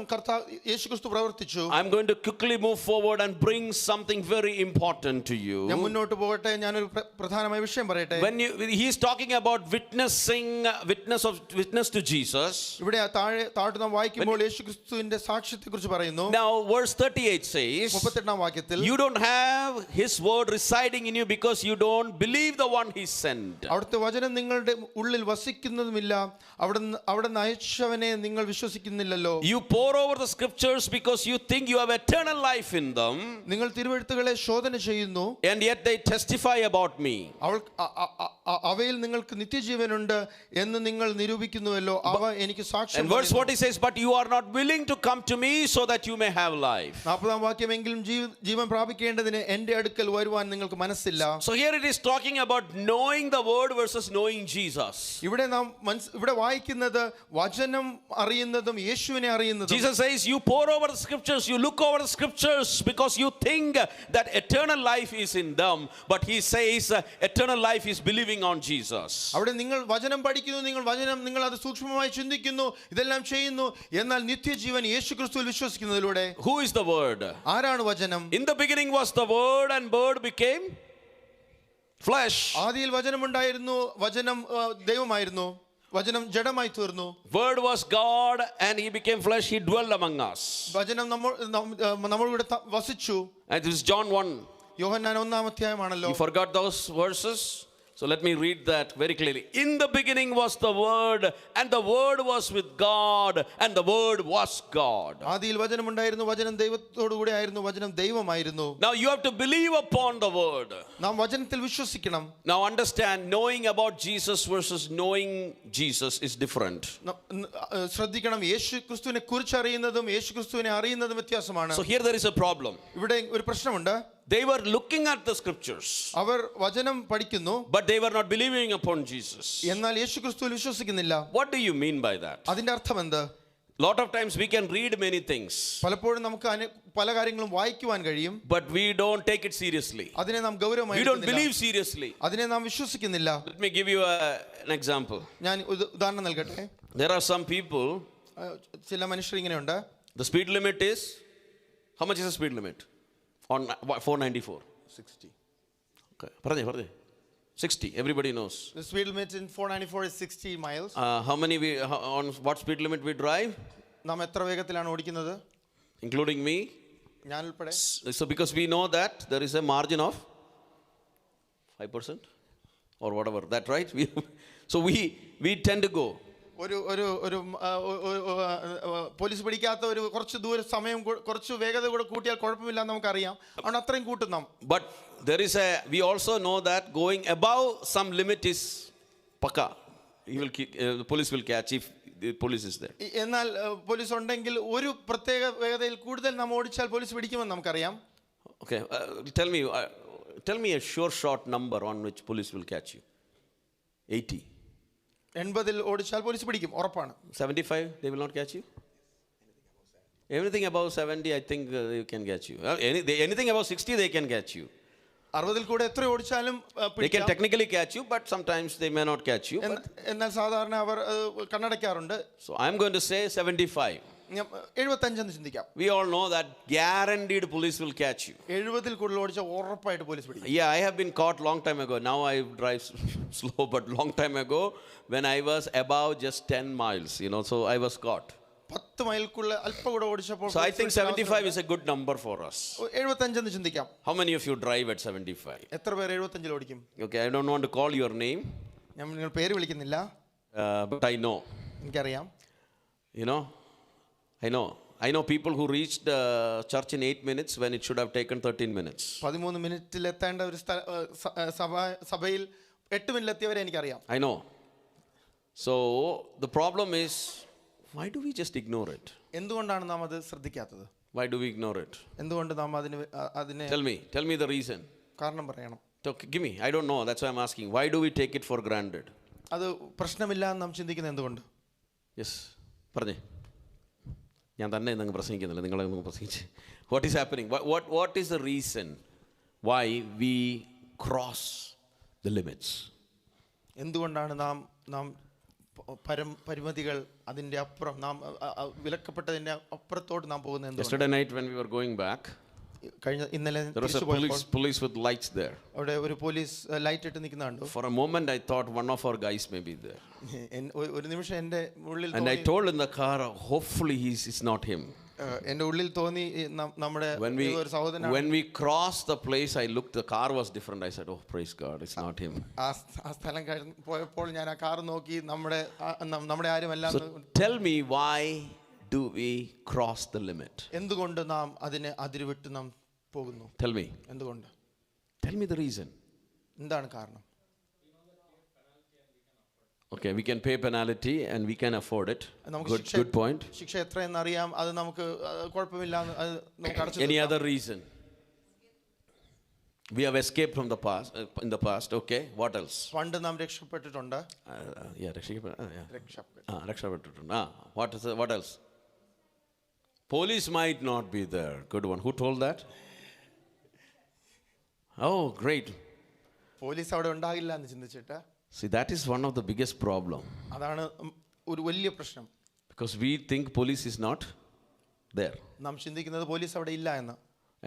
യേശുക്രിസ്തു പ്രവർത്തിച്ചു. I'm going to quickly move forward and bring something very important to you. ഞാൻ മുന്നോട്ട് പോകട്ടെ, ഞാനൊരു പ്രധാനമായ വിഷയം പറയട്ടെ. When he is talking about witness to Jesus. ഇവിടെ താഴോട്ട് നാം വായിക്കുമ്പോൾ യേശുക്രിസ്തുവിന്റെ സാക്ഷ്യത്തെക്കുറിച്ച് പറയുന്നു. Now verse 38 says, 38-ാം വാക്യത്തിൽ, you don't have his word residing in you because you don't believe the one he sent. അവിടുത്തെ വചനം നിങ്ങളുടെ ഉള്ളിൽ വസിക്കുന്നതുമില്ല, അവിടെ അയച്ചവനെ നിങ്ങൾ വിശ്വസിക്കുന്നില്ലല്ലോ. You pore over the scriptures because you think you have eternal life in them. നിങ്ങൾ തിരുവെഴുത്തുകളെ ശോധന ചെയ്യുന്നു, and yet they testify about me. അവയിൽ നിങ്ങൾക്ക് നിത്യജീവനുണ്ട് എന്ന് നിങ്ങൾ നിരൂപിക്കുന്നുവല്ലോ, അവ എനിക്ക് സാക്ഷ്യം. And verse 40 says, but you are not willing to come to me so that you may have life. 40-ാം വാക്യം, എങ്കിലും ജീവൻ പ്രാപിക്കേണ്ടതിന് എൻ്റെ അടുക്കൽ വരുവാൻ നിങ്ങൾക്ക് മനസ്സില്ല. So here it is talking about knowing the word versus knowing Jesus. ഇവിടെ നാം ഇവിടെ വായിക്കുന്നത് വചനം അറിയുന്നതും യേശുവിനെ അറിയുന്നതും. Jesus says, you pore over the scriptures, you look over the scriptures because you think that eternal life is in them, but he says eternal life is believing on Jesus. അവിടെ നിങ്ങൾ വചനം പഠിക്കുന്നു, നിങ്ങൾ അത് സൂക്ഷ്മമായി ചിന്തിക്കുന്നു, ഇതെല്ലാം ചെയ്യുന്നു, എന്നാൽ നിത്യജീവൻ യേശുക്രിസ്തുവിൽ വിശ്വസിക്കുന്നതിലൂടെ. Who is the word? ആരാണ് വചനം? In the beginning was the word and word became flesh. ആദിയിൽ വചനമുണ്ടായിരുന്നു, വചനം ദൈവമായിരുന്നു, വചനം ജഡമായി തീർന്നു. Word was God and he became flesh, he dwelled among us. വചനം നമ്മളുടെ വസിച്ചു. And this is John 1. Yohannan 1-ാം അധ്യായമാണല്ലോ. You forgot those verses? So let me read that very clearly. In the beginning was the word and the word was with God and the word was God. ആദിയിൽ വചനമുണ്ടായിരുന്നു, വചനം ദൈവത്തോടു കൂടെ ആയിരുന്നു, വചനം ദൈവമായിരുന്നു. Now you have to believe upon the word. നാം വചനത്തിൽ വിശ്വസിക്കണം. Now understand, knowing about Jesus versus knowing Jesus is different. ശ്രദ്ധിക്കണം, യേശുക്രിസ്തുവിനെ കുറിച്ച് അറിയുന്നതും യേശുക്രിസ്തുവിനെ അറിയുന്നതും വ്യത്യാസമാണ്. So here there is a problem. ഇവിടെ ഒരു പ്രശ്നമുണ്ട്. They were looking at the scriptures, അവർ വചനം പഠിക്കുന്നു, but they were not believing upon Jesus. എന്നാൽ യേശുക്രിസ്തുവിൽ വിശ്വസിക്കുന്നില്ല. What do you mean by that? അതിന്റെ അർത്ഥം എന്ത്? Lot of times we can read many things, പലപ്പോഴും നമുക്ക് പല കാര്യങ്ങളും വായിക്കുവാൻ കഴിയും, but we don't take it seriously. അതിനെ നാം ഗൗരവമായി We don't believe seriously. അതിനെ നാം വിശ്വസിക്കുന്നില്ല. Let me give you an example. ഞാൻ ഉദാഹരണം നൽകട്ടെ. There are some people, ചില മനുഷ്യർ ഇങ്ങനെയുണ്ട്. the speed limit is, how much is the speed limit on 494? 60. Okay, പറഞ്ഞേ 60, everybody knows. The speed limit in 494 is 60 miles. On what speed limit we drive? നാം എത്ര വേഗത്തിലാണ് ഓടിക്കുന്നത്? Including me. ഞാൻ ഉൾപ്പെടെ. So because we know that there is a margin of 5% or whatever, that right? So we tend to go. ഒരു police പിടിക്കാത്ത ഒരു കുറച്ച് ദൂര സമയം കുറച്ച് വേഗത കൂടെ കൂട്ടിയാൽ കുഴപ്പമില്ല എന്ന് നമുക്കറിയാം. അതുകൊണ്ട് അത്രയും കൂട്ടും നാം. But we also know that going above some limit is paka. The police will catch if the police is there. എന്നാൽ പോലീസ് ഉണ്ടെങ്കിൽ ഒരു പ്രത്യേക വേഗതയിൽ കൂടുതൽ നാം ഓടിച്ചാൽ പോലീസ് പിടിക്കുമെന്ന് നമുക്കറിയാം. Okay, tell me a sure shot number on which police will catch you. 80. 80 ഓടിച്ചാൽ police പിടിക്കും, ഉറപ്പാണ്. 75 they will not catch you. Anything above 70 I think they can catch you. Anything above 60 they can catch you. 60 കൂടെ എത്ര ഓടിച്ചാലും they can technically catch you, but sometimes they may not catch you. എന്നാൽ സാധാരണ അവർ കണ്ണടയ്ക്കാറുണ്ട്. So I am going to say 75. 75 എന്ന് ചിന്തിക്കാം. We all know that guaranteed police will catch you. 70 കൂടുതൽ ഓടിച്ചാൽ ഉറപ്പായിട്ട് police പിടിക്കും. Yeah, I have been caught long time ago. Now I drive slow, but long time ago when I was above just 10 miles, so I was caught. 10 മൈൽക്കുള്ള അല്പം കൂടെ ഓടിച്ചപ്പോൾ. So I think 75 is a good number for us. 75 എന്ന് ചിന്തിക്കാം. How many of you drive at 75? എത്ര പേർ 75 ഓടിക്കും? Okay, I don't want to call your name. ഞാൻ നിങ്ങൾ പേര് വിളിക്കുന്നില്ല. But I know. എനിക്കറിയാം. I know people who reached church in 8 minutes when it should have taken 13 minutes. 13 മിനിറ്റിൽ എത്തേണ്ട ഒരു സഭയിൽ 8 മിനിറ്റിൽ എത്തിയവരെ എനിക്കറിയാം. I know. So the problem is, why do we just ignore it? എന്തുകൊണ്ടാണ് നാം അത് ശ്രദ്ധിക്കാത്തത്? Why do we ignore it? എന്തുകൊണ്ട് നാം അതിനെ Tell me the reason. കാരണം പറയണം. Give me. I don't know. That's why I'm asking. Why do we take it for granted? അത് പ്രശ്നമില്ല എന്ന് നാം ചിന്തിക്കുന്നത് എന്തുകൊണ്ട്? Yes. പറഞ്ഞേ. ഞാൻ തന്നെ ഇന്നങ്ങ് പ്രസംഗിക്കുന്നില്ല, നിങ്ങളെ പ്രസംഗിച്ച്. What is happening? What is the reason why we cross the limits? എന്തുകൊണ്ടാണ് നാം പരിമിതികൾ അതിൻ്റെ അപ്പുറം നാം വിലക്കപ്പെട്ടതിൻ്റെ അപ്പുറത്തോട്ട് നാം പോകുന്നത്? Yesterday night when we were going back, ഇന്നലെ there was a police with lights there. അവിടെ ഒരു പോലീസ് ലൈറ്റ് ഇട്ട് നിൽക്കുന്നുണ്ട്. For a moment I thought one of our guys may be there. ഒരു നിമിഷം എൻ്റെ ഉള്ളിൽ And I told in the car, hopefully it's not him. എൻ്റെ ഉള്ളിൽ തോന്നി നമ്മുടെ ഒരു സഹോദരൻ. When we crossed the place, I looked, the car was different. I said, oh praise God, it's not him. ആ സ്ഥലം പോയപ്പോൾ ഞാൻ ആ കാർ നോക്കി, നമ്മുടെ ആരുമല്ല. So tell me, why do we cross the limit? എന്തുകൊണ്ട് നാം അതിനെ അതിരുവിട്ട് നാം പോകുന്നു? Tell me. എന്തുകൊണ്ട്? Tell me the reason. എന്താണ് കാരണം? Okay, we can pay penalty and we can afford it. നമുക്ക് Good point. ശിക്ഷ എത്രയെന്ന് അറിയാം, അത് നമുക്ക് കുഴപ്പമില്ല, അത് നമുക്ക് അടച്ചു Any തീർക്കാം. other reason? We have escaped from the past, in the past. Okay, what else? പണ്ട് നാം രക്ഷപ്പെട്ടിട്ടുണ്ട്. രക്ഷപ്പെട്ടിട്ടുണ്ട്. What else? Police might not be there. Good one. Who told that? Oh, great. Police അവിടെ ഉണ്ടാകില്ല എന്ന് ചിന്തിച്ചിട്ട്. See, that is one of the biggest problem. അതാണ് ഒരു വലിയ പ്രശ്നം. Because we think police is not there. നാം ചിന്തിക്കുന്നത് പോലീസ് അവിടെ ഇല്ല എന്ന്.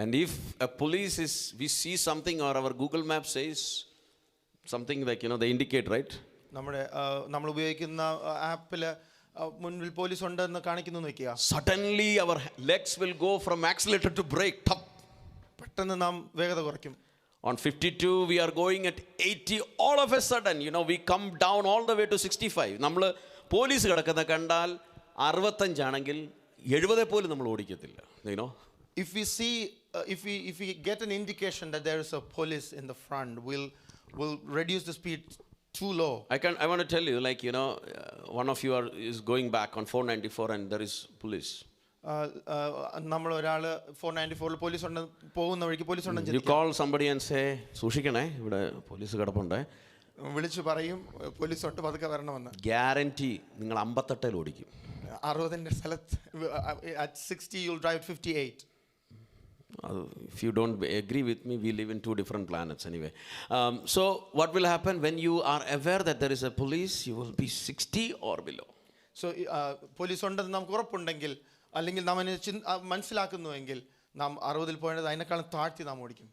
And if a police is, we see something or our Google map says something like, they indicate, right? നമ്മൾ ഉപയോഗിക്കുന്ന ആപ്പില് മുൻപിൽ പോലീസ് ഉണ്ടെന്ന് കാണിക്കുന്നു നോക്കിയാ, Suddenly our legs will go from accelerator to brake. Thap. പെട്ടെന്ന് നാം വേഗത കുറയ്ക്കും. On 52 we are going at 80. All of a sudden, we come down all the way to 65. നമ്മൾ പോലീസ് കിടക്കുന്ന കണ്ടാൽ 65 ആണെങ്കിൽ 70 പോലും നമ്മൾ ഓടിക്കത്തില്ല. If we see, if we get an indication that there is a police in the front, we'll reduce the speed too low. I want to tell you, one of you is going back on 494 and there is police. നമ്മൾ ഒരാള് 494 police ഉണ്ട്, പോകുന്ന വഴിക്ക് police ഉണ്ടെന്ന് You call somebody and say, സൂക്ഷിക്കണേ, ഇവിടെ police കിടപ്പുണ്ട്. വിളിച്ചു പറയും പോലീസ് തൊട്ട് പതുക്കെ വരണമെന്ന്. ഗ്യാരണ്ടി നിങ്ങൾ 58 ഓടിക്കും. 60ന്റെ സ്ഥലത്ത് at 60 you'll drive 58. If you don't agree with me, we live in two different planets anyway. So what will happen when you are aware that there is a police? You will be 60 or below. So police ഉണ്ടെന്ന് നമുക്ക് ഉറപ്പുണ്ടെങ്കിൽ, അല്ലെങ്കിൽ നാം മനസ്സിലാക്കുന്നുവെങ്കിൽ, നാം 60-ൽ പോയത് അതിനേക്കാളും താഴ്ത്തി നാം ഓടിക്കും.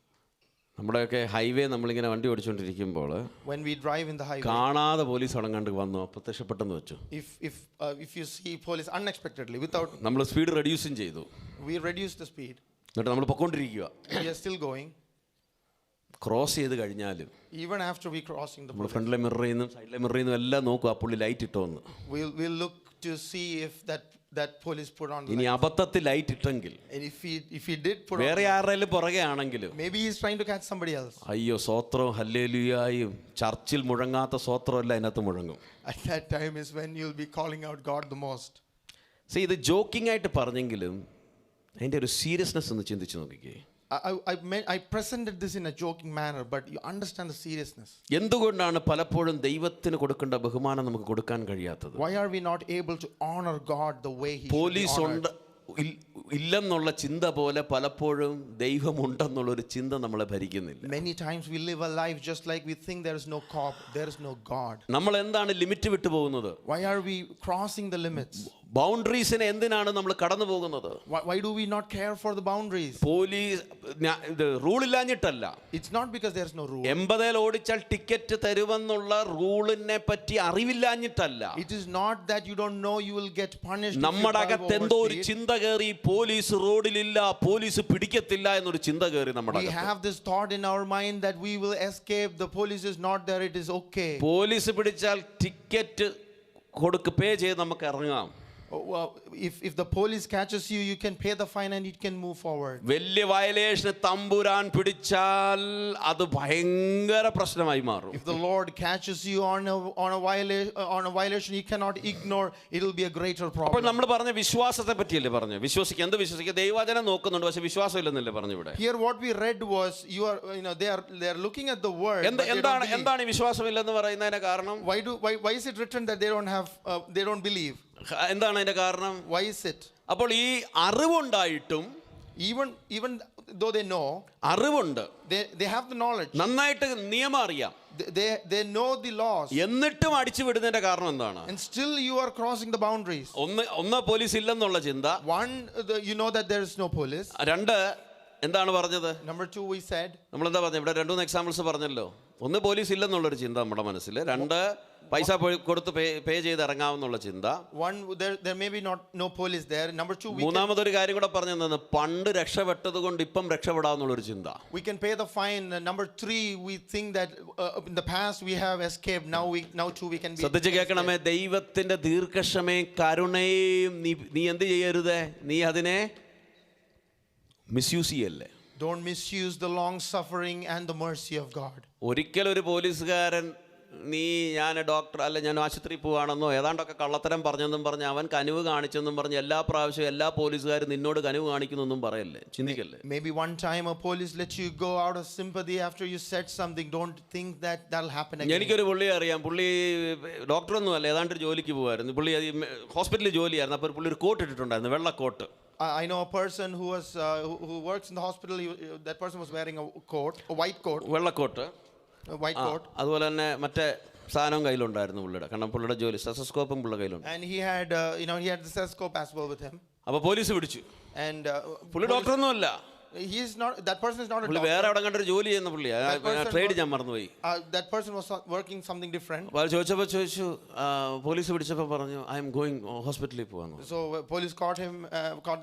നമ്മുടെയൊക്കെ ഹൈവേ നമ്മളിങ്ങനെ വണ്ടി ഓടിച്ചുകൊണ്ടിരിക്കുമ്പോൾ when we drive in the highway, കാണാതെ പോലീസ് അടങ്ങാണ്ട് വന്നു, പ്രത്യക്ഷപ്പെട്ടെന്ന് വെച്ചു. if you see police unexpectedly, without, നമ്മൾ സ്പീഡ് റെഡ്യൂസും ചെയ്തു, we reduce the speed, എന്നിട്ട് നമ്മൾ പൊക്കോണ്ടിരിക്കുക. we are still going. Cross ചെയ്ത് കഴിഞ്ഞാലും even after we crossing the നമ്മൾ ഫ്രണ്ടിലെ മിററിൽ നിന്നും സൈഡിലെ മിററിൽ നിന്നും എല്ലാം നോക്കും, ആ പുള്ളി light ഇട്ടോന്ന്. we'll look to see if that police put on the ഇനി light. അബദ്ധത്തിൽ light ഇട്ടെങ്കിൽ, And if he did put വേറെ on, ആരുടെയും പുറകെ ആണെങ്കിലും, maybe he's trying to catch somebody else. അയ്യോ സ്വോത്രവും ഹല്ലേലൂയായും ചർച്ചിൽ മുഴങ്ങാത്ത സ്വോത്രമല്ല അതിനകത്ത് മുഴങ്ങും. At that time is when you'll be calling out God the most. ഇത് ജോക്കിംഗ് ആയിട്ട് പറഞ്ഞെങ്കിലും അതിൻ്റെ ഒരു സീരിയസ്നെസ് ഒന്ന് ചിന്തിച്ച് നോക്കിക്കേ. I presented this in a joking manner, but you understand the seriousness. എന്തുകൊണ്ടാണ് പലപ്പോഴും ദൈവത്തിന് കൊടുക്കേണ്ട ബഹുമാനം നമുക്ക് കൊടുക്കാൻ കഴിയാത്തത്? Why are we not able to honor God the way he should be police honored? ഇല്ലെന്നുള്ള ചിന്ത പോലെ പലപ്പോഴും ദൈവമുണ്ടെന്നുള്ളൊരു ചിന്ത നമ്മളെ ഭരിക്കുന്നില്ല. Many times we live a life just like we think there is no cop, there is no God. നമ്മൾ എന്താണ് limit വിട്ടു പോകുന്നത്? Why are we crossing the limits? ബൗണ്ടറീസിനെ എന്തിനാണ് നമ്മൾ കടന്നു പോകുന്നത്? Why do we not care for the boundaries? Police റൂളില്ലാഞ്ഞിട്ടല്ല. It's not because there is no rule. 80 ഓടിച്ചാൽ ടിക്കറ്റ് തരുമെന്നുള്ള റൂളിനെ പറ്റി അറിവില്ലാഞ്ഞിട്ടല്ല. It is not that you don't know you will get punished. നമ്മുടെ അകത്ത് എന്തോ ഒരു ചിന്ത കയറി, പോലീസ് റോഡിലില്ല, പോലീസ് പിടിക്കത്തില്ല എന്നൊരു ചിന്ത കയറി നമ്മുടെ We have this thought in our mind that we will escape, the police is not there, it is okay. Police പിടിച്ചാൽ ടിക്കറ്റ് പേ ചെയ്ത് നമുക്ക് ഇറങ്ങാം. If the police catches you, you can pay the fine and it can move forward. വലിയ violation തമ്പുരാൻ പിടിച്ചാൽ അത് ഭയങ്കര പ്രശ്നമായി മാറും. If the Lord catches you on a violation you cannot ignore, it will be a greater അപ്പോൾ problem. നമ്മൾ പറഞ്ഞ വിശ്വാസത്തെ പറ്റിയല്ലേ പറഞ്ഞു? വിശ്വസിക്കുക, എന്ത് വിശ്വസിക്കുക? ദൈവവചനം നോക്കുന്നുണ്ട്, പക്ഷെ വിശ്വാസം ഇല്ലെന്നല്ലേ പറഞ്ഞു ഇവിടെ? Here what we read was they are looking at the word, but they don't believe. എന്താണ് ഈ വിശ്വാസം ഇല്ലെന്ന് പറയുന്നതിന് കാരണം? Why is it written that they don't believe? എന്താണ് അതിന്റെ കാരണം? Why is it? അപ്പോൾ ഈ അറിവുണ്ടായിട്ടും, even though they know, അറിവുണ്ട്, they have the knowledge, നന്നായിട്ട് നിയമം അറിയാം, they know the laws, എന്നിട്ടും അടിച്ചു വിടുന്നതിന്റെ കാരണം എന്താണ്? and still you are crossing the boundaries. ഒന്ന് പോലീസ് ഇല്ലെന്നുള്ള ചിന്ത. One, you know that there is no police. രണ്ട്, എന്താണ് പറഞ്ഞത്? Number 2, we said, നമ്മളെന്താ പറഞ്ഞത്? ഇവിടെ 2 എക്സാമ്പിൾസ് പറഞ്ഞല്ലോ. ഒന്ന്, പോലീസ് ഇല്ലെന്നുള്ളൊരു ചിന്ത നമ്മുടെ മനസ്സിൽ. 2, പൈസ കൊടുത്ത് പേ ചെയ്ത് ഇറങ്ങാവുന്നുള്ള ചിന്ത. One, there may be no police there. Number 2, മൂന്നാമതൊരു കാര്യം കൂടെ പറഞ്ഞു തന്നെ, പണ്ട് രക്ഷപ്പെട്ടത് കൊണ്ട് ഇപ്പം രക്ഷപ്പെടാവുന്നുള്ളൊരു ചിന്ത. we can pay the fine. Number 3, we think that in the past we have escaped, now too we can be. ശ്രദ്ധിച്ച് കേൾക്കണമേ, ദൈവത്തിന്റെ ദീർഘക്ഷമയും കരുണയും നീ എന്ത് ചെയ്യരുത്? നീ അതിനെ മിസ്യൂസ് ചെയ്യല്ലേ. Don't misuse the long suffering and the mercy of God. ഒരിക്കൽ ഒരു പോലീസുകാരൻ ഞാൻ ഡോക്ടർ അല്ല, ഞാൻ ആശുപത്രിയിൽ പോവാണെന്നോ ഏതാണ്ടൊക്കെ കള്ളത്തരം പറഞ്ഞെന്നും പറഞ്ഞ് അവൻ കനിവ് കാണിച്ചെന്നും പറഞ്ഞ് എല്ലാ പ്രാവശ്യവും എല്ലാ പോലീസുകാരും നിന്നോട് കനിവ് കാണിക്കുന്നൊന്നും പറയല്ലേ, ചിന്തിക്കല്ലേ. Maybe one time a police let you go out of sympathy after you said something. Don't think that that'll happen again. എനിക്കൊരു പുള്ളിയെ അറിയാം. പുള്ളി ഡോക്ടറൊന്നും അല്ല, ഏതാണ്ട് ജോലിക്ക് പോകുമായിരുന്നു. പുള്ളി ഹോസ്പിറ്റലിൽ ജോലിയായിരുന്നു. അപ്പോൾ പുള്ളി ഒരു കോട്ട് ഇട്ടിട്ടുണ്ടായിരുന്നു, വെള്ളക്കോട്ട്. I know a person who was who works in the hospital. That person was wearing a coat, a white coat. വെള്ളക്കോട്ട്, White coat. അതുപോലെ തന്നെ മറ്റേ സാധനവും കയ്യിലുണ്ടായിരുന്നു പുള്ളിയുടെ. കാരണം പുള്ളിയുടെ ജോലി സ്റ്റെതസ്കോപ്പും പുള്ളിയുടെ കയ്യിലുണ്ട്. And he had he had the stethoscope as well with him. അപ്പോൾ പോലീസ് പിടിച്ചു. And പുള്ളി ഡോക്ടറൊന്നും അല്ല, he is not, that person is not a പുള്ളി doctor. വേറെ അവിടെ കണ്ടൊരു ജോലി ചെയ്യുന്ന പുള്ളിയാണ്. ട്രേഡ് ഞാൻ മറന്നുപോയി. That person was working something different. അപ്പോൾ ചോദിച്ചു, പോലീസ് പിടിച്ചപ്പോൾ പറഞ്ഞു ഐ എം ഗോയിങ് ഹോസ്പിറ്റലിൽ പോകാന്ന്. So police caught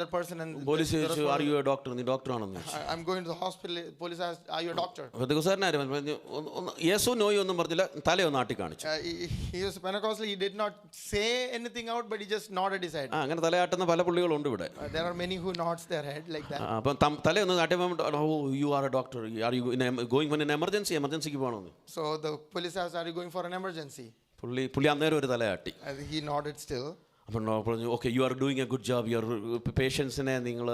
that person and police ചോദിച്ചു ആർ യു എ ഡോക്ടർ, നീ ഡോക്ടറാണെന്ന് ചോദിച്ചു. I'm going to the hospital. Police asked, are you a doctor? ദിവസാരനാരും പറഞ്ഞു യേസു നോയി ഒന്നും പറഞ്ഞില്ല, തലയൊന്ന് ആട്ടി കാണിച്ചു. He was Pentecostal. He did not say anything out, but he just nodded his head. അങ്ങനെ തലയാട്ടുന്ന പല പുള്ളികളുണ്ട് ഇവിടെ. There are many who nods their head like that. അപ്പം തലയൊന്ന് നാട്ടിയപ്പോൾ you are a doctor, are you going for an എമർജൻസിക്ക് പോകണമെന്ന്. So the police asked, are you going for an emergency? പുള്ളി അന്നേരം ഒരു തലയാട്ടി. He nodded still. അപ്പം പറഞ്ഞു okay you are doing a good job, you are പേഷ്യൻസിനെ നിങ്ങൾ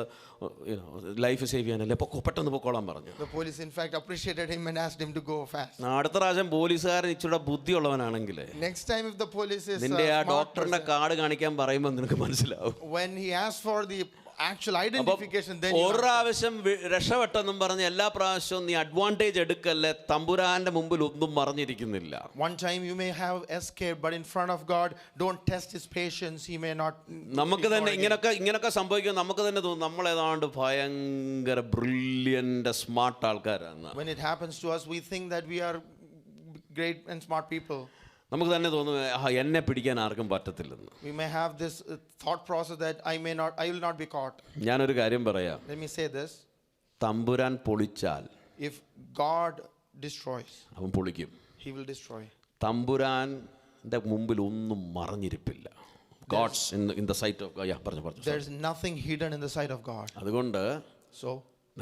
ലൈഫ് സേവ് ചെയ്യാനല്ലേ പെട്ടെന്ന് പൊക്കോളാൻ പറഞ്ഞു. The police in fact appreciated him and asked him to go fast. അടുത്ത പ്രാവശ്യം പോലീസുകാരൻ ഇച്ചിരി ബുദ്ധിയുള്ളവനാണെങ്കിൽ Next time if the police is നിന്റെ ആ ഡോക്ടറിന്റെ കാർഡ് കാണിക്കാൻ പറയുമ്പോൾ നിനക്ക് മനസ്സിലാവും. when he asks for the actual identification, then ഒരു പ്രാവശ്യം രക്ഷപ്പെട്ടെന്നും പറഞ്ഞ് എല്ലാ പ്രാവശ്യവും നീ അഡ്വാൻറ്റേജ് എടുക്കല്ലേ, തമ്പുരാന്റെ മുമ്പിൽ ഒന്നും മറിഞ്ഞിരിക്കുന്നില്ല. one time you may have escaped, but in front of God don't test his patience. He may not. നമുക്ക് തന്നെ ഇങ്ങനൊക്കെ സംഭവിക്കും. നമുക്ക് തന്നെ തോന്നും നമ്മളേതാണ്ട് ഭയങ്കര ബ്രില്യന്റ് സ്മാർട്ട് ആൾക്കാരാണ്. When it happens to us, we think that we are great and smart people. നമുക്ക് തന്നെ തോന്നും എന്നെ പിടിക്കാൻ ആർക്കും പറ്റത്തില്ലെന്ന്. We may have this thought process that I will not be caught. ഞാനൊരു കാര്യം പറയാം. Let me say this. Thampuran പൊളിച്ചാൽ, If God destroys, അവൻ പൊളിക്കും. he will destroy. തമ്പുരാന്റെ മുമ്പിൽ ഒന്നും മറഞ്ഞിരിപ്പില്ല. God's in the sight of പറഞ്ഞു. There is nothing hidden in the sight of God. അതുകൊണ്ട് So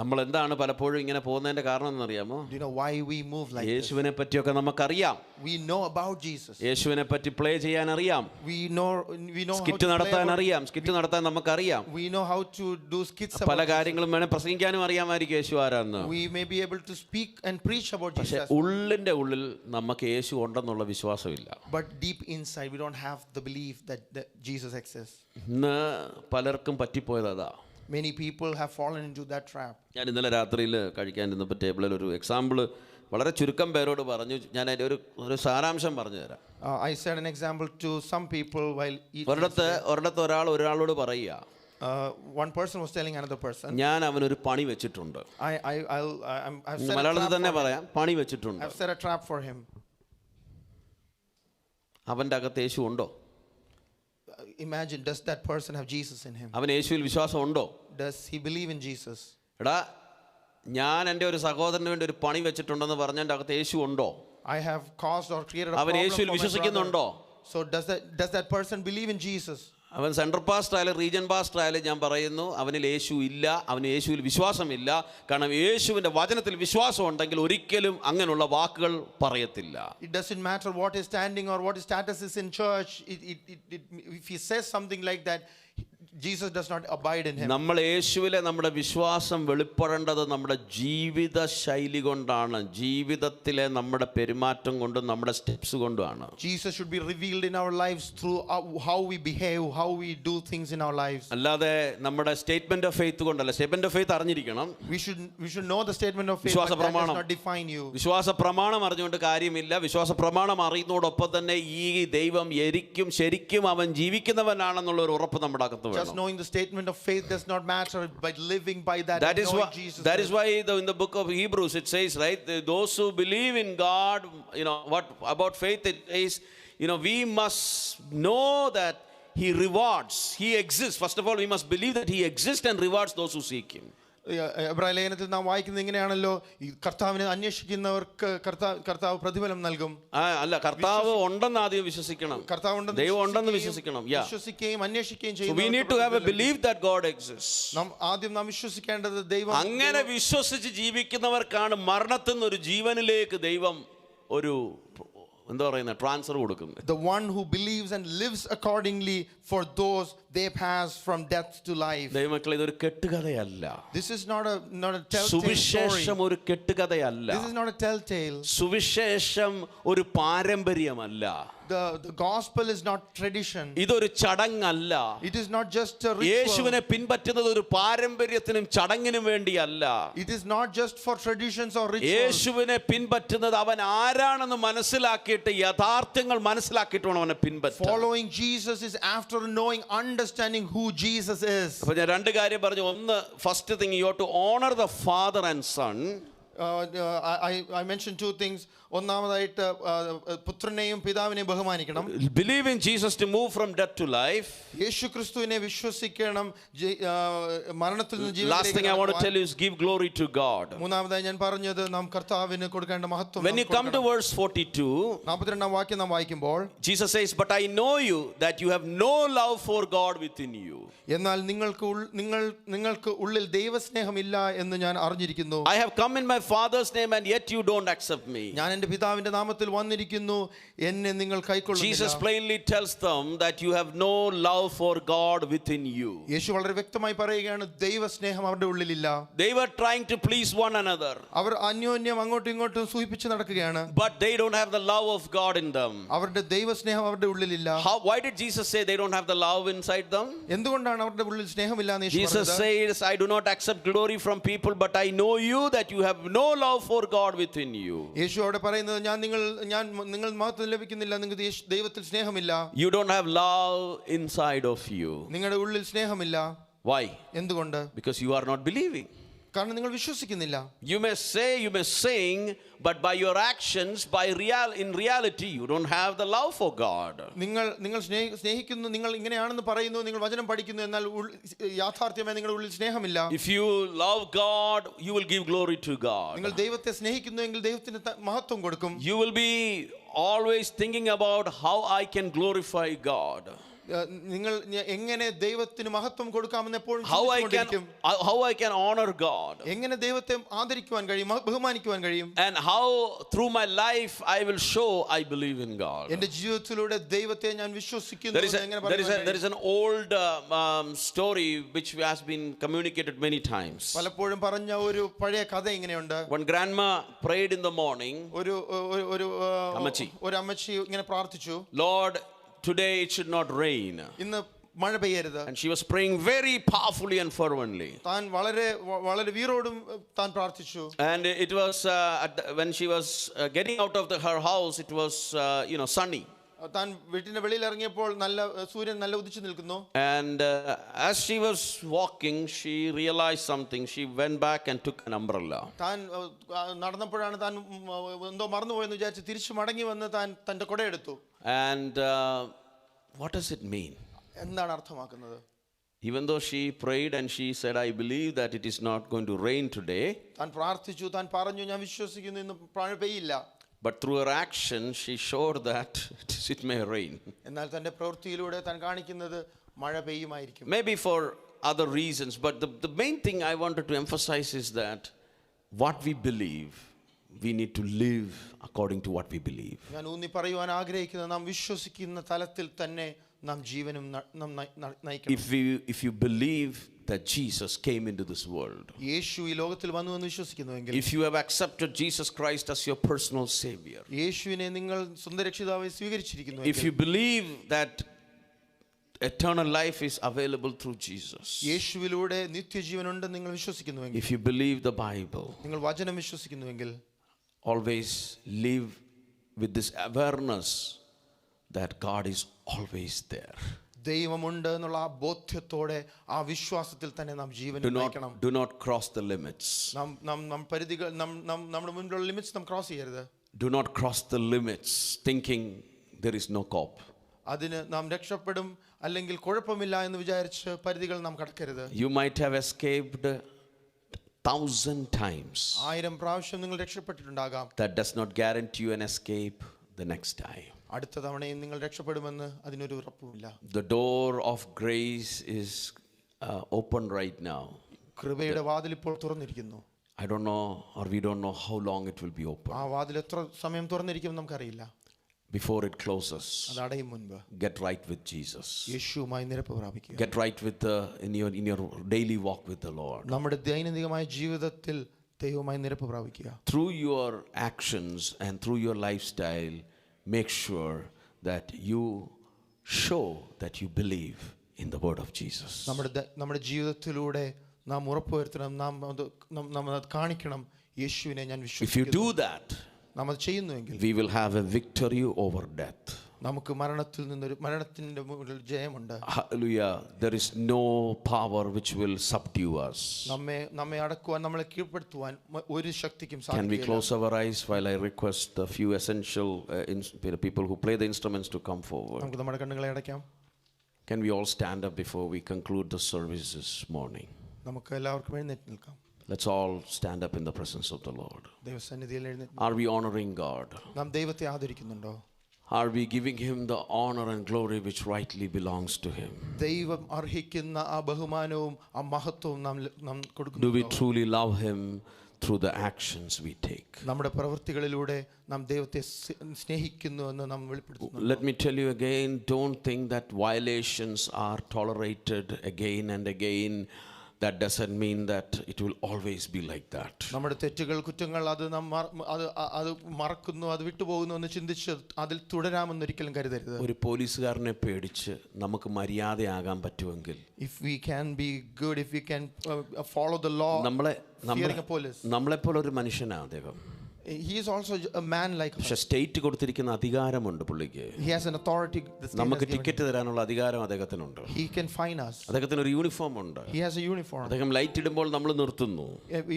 നമ്മൾ എന്താണ് പലപ്പോഴും ഇങ്ങനെ പോകുന്നതിന്റെ കാരണം എന്നറിയാമോ? do you know why we move like this? യേശുവിനെ പറ്റിയൊക്കെ നമുക്കറിയാം. We know about Jesus. യേശുവിനെ പറ്റി പ്ലേ ചെയ്യാൻ അറിയാം. We know സ്കിറ്റ് നടത്താൻ അറിയാം. സ്കിറ്റ് നടത്താൻ നമുക്കറിയാം. We know how to do skits പല about കാര്യങ്ങളും വേണേൽ പ്രസംഗിക്കാനും അറിയാമായിരിക്കും യേശു ആരാന്ന്. We may be able to speak and preach about പക്ഷെ Jesus. ഉള്ളിന്റെ ഉള്ളിൽ നമുക്ക് യേശു ഉണ്ടെന്നുള്ള വിശ്വാസമില്ല. But deep inside we don't have the belief that Jesus exists. ഇന്ന് പലർക്കും പറ്റിപ്പോയതാ. Many people have fallen into that trap. ഞാൻ ഇന്നലെ രാത്രിയിൽ കഴിക്കാൻ ഇരുന്നപ്പോൾ ടേബിളിൽ ഒരു എക്സാമ്പിൾ വളരെ ചുരുക്കം പേരോട് പറഞ്ഞു. ഞാൻ അതിൻ്റെ ഒരു സാരാംശം പറഞ്ഞു തരാം. I said an example to some people while eating. ഒരിടത്ത് ഒരാളോട് പറയുക, one person was telling another person, ഞാൻ അവനൊരു പണി വെച്ചിട്ടുണ്ട്. I've set a മലയാളത്തിൽ trap തന്നെ for പറയാം, പണി വെച്ചിട്ടുണ്ട്. I've set a trap for him. അവൻ്റെ അകത്ത് യേശു ഉണ്ടോ? Imagine, does that person have Jesus in him? അവൻ യേശുവിൽ വിശ്വാസം ഉണ്ടോ? Does he believe in Jesus? എടാ, ഞാൻ എൻ്റെ ഒരു സഹോദരന് വേണ്ടി ഒരു പണി വെച്ചിട്ടുണ്ടെന്ന് പറഞ്ഞതിൻ്റെ അകത്ത് യേശു ഉണ്ടോ? I have caused or created a അവൻ problem യേശുവിൽ for my വിശ്വസിക്കുന്നുണ്ടോ? brother. So does that person believe in Jesus? അവൻ സെൻട്രൽ പാസ്റ്റർ ആയാലും റീജിയൻ പാസ്റ്റർ ആയാലും ഞാൻ പറയുന്നു, അവനിൽ യേശു ഇല്ല, അവന് യേശുവിൽ വിശ്വാസമില്ല. കാരണം യേശുവിൻ്റെ വചനത്തിൽ വിശ്വാസം ഉണ്ടെങ്കിൽ ഒരിക്കലും അങ്ങനെയുള്ള വാക്കുകൾ പറയത്തില്ല. It doesn't matter what his standing or what his status is in church. If he says something like that, Jesus does not abide in him. നമ്മൾ യേശുവിലെ നമ്മുടെ വിശ്വാസം വെളിപ്പെടേണ്ടത് നമ്മുടെ ജീവിത ശൈലി കൊണ്ടാണ്, ജീവിതത്തിലെ നമ്മുടെ പെരുമാറ്റം കൊണ്ടും നമ്മുടെ സ്റ്റെപ്സ് കൊണ്ടുമാണ്. Jesus should be revealed in our lives through how we behave, how we do things in our lives. അല്ലാതെ നമ്മുടെ സ്റ്റേറ്റ്മെന്റ് ഓഫ് ഫെയ്ത്ത് കൊണ്ടല്ല. സ്റ്റേറ്റ്മെന്റ് ഓഫ് ഫെയ്ത്ത് അറിഞ്ഞിരിക്കണം. We should know the statement of faith, വിശ്വാസ but that does പ്രമാണം. not define you. വിശ്വാസ പ്രമാണം അറിഞ്ഞുകൊണ്ട് കാര്യമില്ല. വിശ്വാസ പ്രമാണം അറിയുന്നതോടൊപ്പം തന്നെ ഈ ദൈവം ശരിക്കും അവൻ ജീവിക്കുന്നവനാണെന്നുള്ള ഒരു ഉറപ്പ് നമ്മുടെ അകത്ത് വേണം. Just knowing the statement of faith does not matter, but living by that. That is why in the book of Hebrews it says, right, those who believe in God, what about faith, it says, we must know that he rewards, he exists. First of all, we must believe that he exists and rewards those who seek him. എബ്രായ ലേഖനത്തിൽ നാം വായിക്കുന്നത് ഇങ്ങനെയാണല്ലോ, ഈ കർത്താവിനെ അന്വേഷിക്കുന്നവർക്ക് കർത്താവ് പ്രതിഫലം നൽകും. അല്ല, കർത്താവ് ഉണ്ടെന്ന് ആദ്യം വിശ്വസിക്കണം. ദൈവം ഉണ്ടെന്ന് വിശ്വസിക്കണം. വിശ്വസിക്കുകയും അന്വേഷിക്കുകയും So we need to have a belief that God exists. നാം വിശ്വസിക്കേണ്ടത് ദൈവം. അങ്ങനെ വിശ്വസിച്ച് ജീവിക്കുന്നവർക്കാണ് മരണത്തിൽ നിന്ന് ഒരു ജീവനിലേക്ക് ദൈവം ഒരു എന്താ പറയുന്നത്, ട്രാൻസ്ഫർ കൊടുക്കുന്നത്. The one who believes and lives accordingly for those they pass from death to life. ദൈവമക്കളെ, ഇതൊരു കെട്ടുകഥയല്ല. This is not a telltale story. സുവിശേഷം ഒരു കെട്ടുകഥയല്ല. This is not a telltale. സുവിശേഷം ഒരു പാരമ്പര്യമല്ല. The gospel is not tradition. ഇതൊരു ചടങ്ങല്ല. It is not just a ritual. യേശുവിനെ പിൻപറ്റുന്നത് ഒരു പാരമ്പര്യത്തിനും ചടങ്ങിനും വേണ്ടിയല്ല. It is not just for traditions or rituals. യേശുവിനെ പിൻപറ്റുന്നത് അവൻ ആരാണെന്ന് മനസ്സിലാക്കിയിട്ട് യഥാർത്ഥങ്ങൾ മനസ്സിലാക്കിയിട്ട് വേണം അവനെ പിൻപറ്റാൻ. Following Jesus is after knowing, understanding who Jesus is. അപ്പോൾ ഞാൻ രണ്ട് കാര്യം പറഞ്ഞു. ഒന്ന്, first thing, you have to honour the father and son. I mentioned two things. ഒന്നാമതായിട്ട് പുത്രനെയും പിതാവിനെയും ബഹുമാനിക്കണം. Believe in Jesus to move from death to life. യേശുക്രിസ്തുവിനെ വിശ്വസിക്കണം, മരണത്തിൽ നിന്ന് ജീവനിലേക്ക്. Last thing I want to tell you is give glory to God. മൂന്നാമതായി ഞാൻ പറഞ്ഞത് നാം കർത്താവിന് കൊടുക്കേണ്ട മഹത്വം. When you come to verse 42, 42ാം വാക്യം നാം വായിക്കുമ്പോൾ, Jesus says, but I know you that you have no love for God within you. എന്നാൽ നിങ്ങൾക്ക് ഉള്ളിൽ ദൈവസ്നേഹമില്ല എന്ന് ഞാൻ അറിഞ്ഞിരിക്കുന്നു. I have come in my father's name and yet you don't accept me. ഞാൻ എൻ്റെ പിതാവിന്റെ നാമത്തിൽ വന്നിരിക്കുന്നു, എന്നെ നിങ്ങൾ കൈക്കൊള്ളുന്നില്ല. Jesus plainly tells them that you have no love for God within you. യേശു വളരെ വ്യക്തമായി പറയുകയാണ്, ദൈവസ്നേഹം അവരുടെ ഉള്ളിലില്ല. They were trying to please one another, അവർ അന്യോന്യം അങ്ങോട്ടും ഇങ്ങോട്ടും സൂഹിപ്പിച്ച് നടക്കുകയാണ്. but they don't have the love of God in them. അവരുടെ ദൈവസ്നേഹം അവരുടെ ഉള്ളിലില്ല. Why did Jesus say they don't have the love inside them? എന്തുകൊണ്ടാണ് അവരുടെ ഉള്ളിൽ സ്നേഹമില്ല എന്ന് യേശു Jesus പറഞ്ഞത്? says, I do not accept glory from people, but I know you that you have no love for God within you. യേശു അവിടെ പറയുന്നത്, നിങ്ങൾ മഹത്വം ലഭിക്കുന്നില്ല, നിങ്ങൾക്ക് ദൈവത്തിൽ സ്നേഹമില്ല. You don't have love inside of you. നിങ്ങളുടെ ഉള്ളിൽ സ്നേഹമില്ല. Why? എന്തുകൊണ്ട്? Because you are not believing. കാരണം നിങ്ങൾ വിശ്വസിക്കുന്നില്ല. You may say, you may sing, but by your actions, in reality, you don't have the love for God. നിങ്ങൾ സ്നേഹിക്കുന്നു, നിങ്ങൾ ഇങ്ങനെയാണെന്ന് പറയുന്നു, നിങ്ങൾ വചനം പഠിക്കുന്നു, എന്നാൽ യാഥാർത്ഥ്യമായി നിങ്ങളുടെ ഉള്ളിൽ സ്നേഹമില്ല. If you love God, you will give glory to God. നിങ്ങൾ ദൈവത്തെ സ്നേഹിക്കുന്നുവെങ്കിൽ ദൈവത്തിന് മഹത്വം കൊടുക്കും. You will be always thinking about how I can glorify God. നിങ്ങൾ എങ്ങനെ ദൈവത്തിന് മഹത്വം കൊടുക്കാമെന്ന് എപ്പോഴും how I can honor God, എങ്ങനെ ദൈവത്തെ ആദരിക്കുവാൻ കഴിയും, ബഹുമാനിക്കുവാൻ കഴിയും, and how through my life I will show I believe in God. എൻ്റെ ജീവിതത്തിലൂടെ ദൈവത്തെ ഞാൻ വിശ്വസിക്കുന്നു. There is an old story which has been communicated many times. പലപ്പോഴും പറഞ്ഞ ഒരു പഴയ കഥ ഇങ്ങനെയുണ്ട്. When grandma prayed in the morning, ഒരു അമ്മച്ചി ഇങ്ങനെ പ്രാർത്ഥിച്ചു, Lord, today it should not rain. ഇന്ന് മഴ പെയ്യരുത്. And she was praying very powerfully and fervently. താൻ വളരെ വീറോടും താൻ പ്രാർത്ഥിച്ചു. And it was when she was getting out of her house, it was sunny. താൻ വീട്ടിന്റെ വെളിയിൽ ഇറങ്ങിയപ്പോൾ സൂര്യൻ നല്ല ഉദിച്ചു നിൽക്കുന്നു. And as she was walking, she realized something. She went back and took an umbrella. താൻ നടന്നപ്പോഴാണ് താൻ എന്തോ മറന്നുപോയെന്ന് വിചാരിച്ച് തിരിച്ചു മടങ്ങി വന്ന് താൻ തന്റെ കുട എടുത്തു. And what does it mean? എന്താണ് അർത്ഥമാക്കുന്നത്? Even though she prayed and she said, I believe that it is not going to rain today. താൻ പ്രാർത്ഥിച്ചു, താൻ പറഞ്ഞു, ഞാൻ വിശ്വസിക്കുന്നു ഇന്ന് മഴ പെയ്യില്ല. But through her action, she showed that it may rain. എന്നാൽ തന്റെ പ്രവൃത്തിയിലൂടെ താൻ കാണിക്കുന്നത് മഴ പെയ്യുമായിരിക്കും. Maybe for other reasons, but the main thing I wanted to emphasize is that what we believe, we need to live according to what we believe. ഞാൻ ഊന്നി പറയുവാൻ ആഗ്രഹിക്കുന്നത്, നാം വിശ്വസിക്കുന്ന തലത്തിൽ തന്നെ നാം ജീവനും നയിക്കണം. If you believe that Jesus came into this world, യേശു ഈ ലോകത്തിൽ വന്നു എന്ന് വിശ്വസിക്കുന്നുവെങ്കിൽ, if you have accepted Jesus Christ as your personal savior, യേശുവിനെ നിങ്ങൾ സ്വന്തം രക്ഷിതാവായി സ്വീകരിച്ചിരിക്കുന്നുവെങ്കിൽ, if you believe that eternal life is available through Jesus, യേശുവിലൂടെ നിത്യജീവൻ ഉണ്ടെന്ന് നിങ്ങൾ വിശ്വസിക്കുന്നുവെങ്കിൽ, if you believe the Bible, നിങ്ങൾ വചനം വിശ്വസിക്കുന്നുവെങ്കിൽ, always live with this awareness that God is always there. ദൈവമുണ്ട് എന്നുള്ള ആ ബോധ്യത്തോടെ, ആ വിശ്വാസത്തിൽ തന്നെ നാം ജീവൻ നയിക്കണം. Do not cross the limits. പരിധികൾ, നമ്മുടെ മുൻപിലുള്ള ലിമിറ്റ്സ് നാം ക്രോസ് ചെയ്യരുത്. Do not cross the limits thinking there is no cope. അതിന് നാം രക്ഷപ്പെടും അല്ലെങ്കിൽ കുഴപ്പമില്ല എന്ന് വിചാരിച്ച് പരിധികൾ നാം കടക്കരുത്. You might have escaped 1,000 times. 1000 പ്രാവശ്യം നിങ്ങൾ രക്ഷപ്പെട്ടിട്ടുണ്ടാകാം. That does not guarantee you an escape the next time. അടുത്ത തവണയും നിങ്ങൾ രക്ഷപ്പെടുമെന്ന് അതിനൊരു ഉറപ്പുമില്ല. The door of grace is open right now. കൃപയുടെ വാതിൽ ഇപ്പോൾ തുറന്നിരിക്കുന്നു. I don't know, or we don't know how long it will be open. ആ വാതിൽ എത്ര സമയം തുറന്നിരിക്കുമെന്ന് നമുക്കറിയില്ല. before it closes, അത് അടയും മുൻപ് get right with Jesus. യേശുവുമായി നിരപ്പ് പ്രാപിക്കുക. Get right with in your daily walk with the Lord. നമ്മുടെ ദൈനംദിനമായ ജീവിതത്തിൽ ദൈവവുമായി നിരപ്പ് പ്രാപിക്കുക. Through your actions and through your lifestyle, make sure that you show that you believe in the word of Jesus. നമ്മുടെ ജീവിതത്തിലൂടെ നാം ഉറപ്പുവരുത്തണം, നാം അത് കാണിക്കണം, യേശുവിനെ ഞാൻ If you വിശ്വസിക്കുന്നു. do that, നാം അത് ചെയ്യുന്നുവെങ്കിൽ we will have a victory over death. നമുക്ക് മരണത്തിന്റെ മുകളിൽ ജയമുണ്ട്. Hallelujah. There is no power which will subdue us. നമ്മെ അടക്കുവാൻ, നമ്മളെ കീഴ്പ്പെടുത്തുവാൻ ഒരു ശക്തിക്കും Can we സാധിക്കില്ല. close our eyes while I request a few essential people who play the instruments to come forward? നമുക്ക് നമ്മുടെ കണ്ണുകളെ അടയ്ക്കാം. Can we all stand up before we conclude the service this morning? നമുക്ക് എല്ലാവർക്കും എഴുന്നേറ്റ് നിൽക്കാം. Let's all stand up in the presence of the Lord. ദൈവസന്നിധിയിൽ എഴുന്നേറ്റ്. Are we honoring God? നാം ദൈവത്തെ ആദരിക്കുന്നുണ്ടോ? Are we giving him the honor and glory which rightly belongs to him? ദൈവം അർഹിക്കുന്ന ആ ബഹുമാനവും ആ മഹത്വവും നാം Do കൊടുക്കുന്നു. we truly love him through the actions we take? നമ്മുടെ പ്രവൃത്തികളിലൂടെ നാം ദൈവത്തെ സ്നേഹിക്കുന്നു എന്ന് നാം വെളിപ്പെടുത്തുന്നു. Let me tell you again, don't think that violations are tolerated again and again. That doesn't mean that it will always be like that. നമ്മുടെ തെറ്റുകൾ, കുറ്റങ്ങൾ അത് മറക്കുന്നു, അത് വിട്ടുപോകുന്നു എന്ന് ചിന്തിച്ച് അതിൽ തുടരാമെന്നൊരിക്കലും കരുതരുത്. ഒരു പോലീസുകാരനെ പേടിച്ച് നമുക്ക് മര്യാദയാകാൻ പറ്റുമെങ്കിൽ, If we can be good, if we can follow the law, fearing a police. നമ്മളെപ്പോലെ ഒരു മനുഷ്യനാണ് അദ്ദേഹം. He is also a man like us. പക്ഷെ സ്റ്റേറ്റ് കൊടുത്തിരിക്കുന്ന അധികാരമുണ്ട് പുള്ളിക്ക്. He has an authority. The state നമുക്ക് has given ടിക്കറ്റ് തരാനുള്ള അധികാരം അദ്ദേഹത്തിനുണ്ട്. him. He can fine us. അദ്ദേഹത്തിന് ഒരു യൂണിഫോം ഉണ്ട്. He has a uniform. അദ്ദേഹം ലൈറ്റ് ഇടുമ്പോൾ നമ്മൾ നിർത്തുന്നു.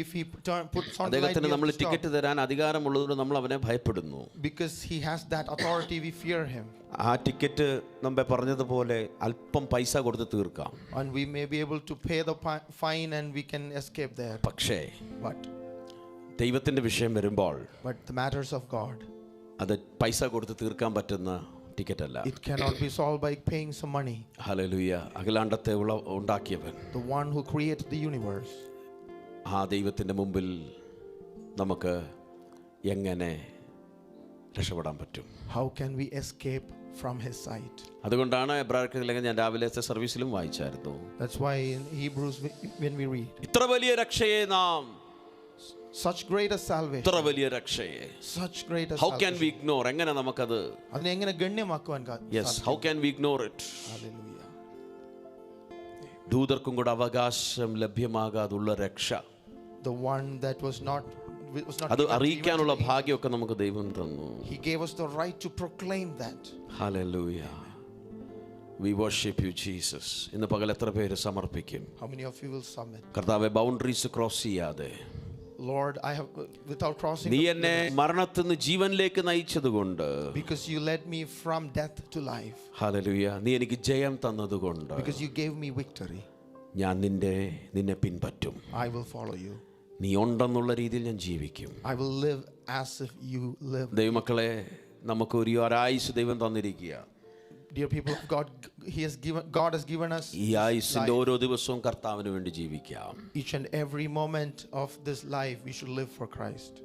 If he puts on the light, അദ്ദേഹത്തിന് we have നമ്മൾ to stop. ടിക്കറ്റ് തരാൻ അധികാരമുള്ളതുകൊണ്ട് നമ്മൾ അവനെ ഭയപ്പെടുന്നു. Because he has that authority, we fear him. ആ ടിക്കറ്റ് നമ്മെ പറഞ്ഞതുപോലെ അല്പം പൈസ കൊടുത്ത് തീർക്കാം. And we may be able to pay the fine and we can escape there. പക്ഷേ But ദൈവത്തിന്റെ വിഷയം വരുമ്പോൾ the matters of God, അത് പൈസ കൊടുത്ത് തീർക്കാൻ പറ്റുന്ന ടിക്കറ്റ് അല്ല. it cannot be solved by paying some money. Hallelujah. അഖിലാണ്ടത്തെ ഉണ്ടാക്കിയവൻ, The one who created the universe. ആ ദൈവത്തിന്റെ മുമ്പിൽ നമുക്ക് എങ്ങനെ രക്ഷപ്പെടാൻ പറ്റും? How can we escape from his sight? അതുകൊണ്ടാണ് എബ്രായർക്ക് ലേഖനം ഞാൻ രാവിലത്തെ സർവീസിലും വായിച്ചായിരുന്നു. That's why in Hebrews when we read, ഇത്ര വലിയ രക്ഷയെ നാം, such great a salvation, ഇത്ര വലിയ രക്ഷയെ, such great a how can we salvation. ignore? എങ്ങനെ നമുക്കത്, അതിനെ എങ്ങനെ ഗണ്യമാക്കുവാൻ yes, how can we ignore it? Hallelujah. ദൂതർക്കും കൂടെ അവകാശം ലഭ്യമാകാതുള്ള രക്ഷ, The one that was not അത് given അറിയിക്കാനുള്ള to me. ഭാഗ്യമൊക്കെ നമുക്ക് ദൈവം തന്നു. He gave us the right to proclaim that. Hallelujah. We worship you, Jesus. ഇന്ന് പകൽ എത്ര പേര് സമർപ്പിക്കും? How many of you will submit? കർത്താവേ, ബൗണ്ടറീസ് ക്രോസ് ചെയ്യാതെ, Lord, I have without crossing നീ the എന്നെ limits, മരണത്തിൽ നിന്ന് ജീവനിലേക്ക് നയിച്ചതുകൊണ്ട്, because you led me from death to life, hallelujah, നീ എനിക്ക് ജയം തന്നതുകൊണ്ട്, because you gave me victory, ഞാൻ നിന്നെ പിൻപറ്റും. I will follow you. നീ ഉണ്ടെന്നുള്ള രീതിയിൽ ഞാൻ ജീവിക്കും. I will live as if you live. ദൈവമക്കളെ, നമുക്ക് ഒരു ആയുസ് ദൈവം തന്നിരിക്കുക. Dear people of God, God has given us ഈ ആയുസിന്റെ life. ഓരോ ദിവസവും കർത്താവിന് വേണ്ടി ജീവിക്കാം. Each and every moment of this life we should live for Christ.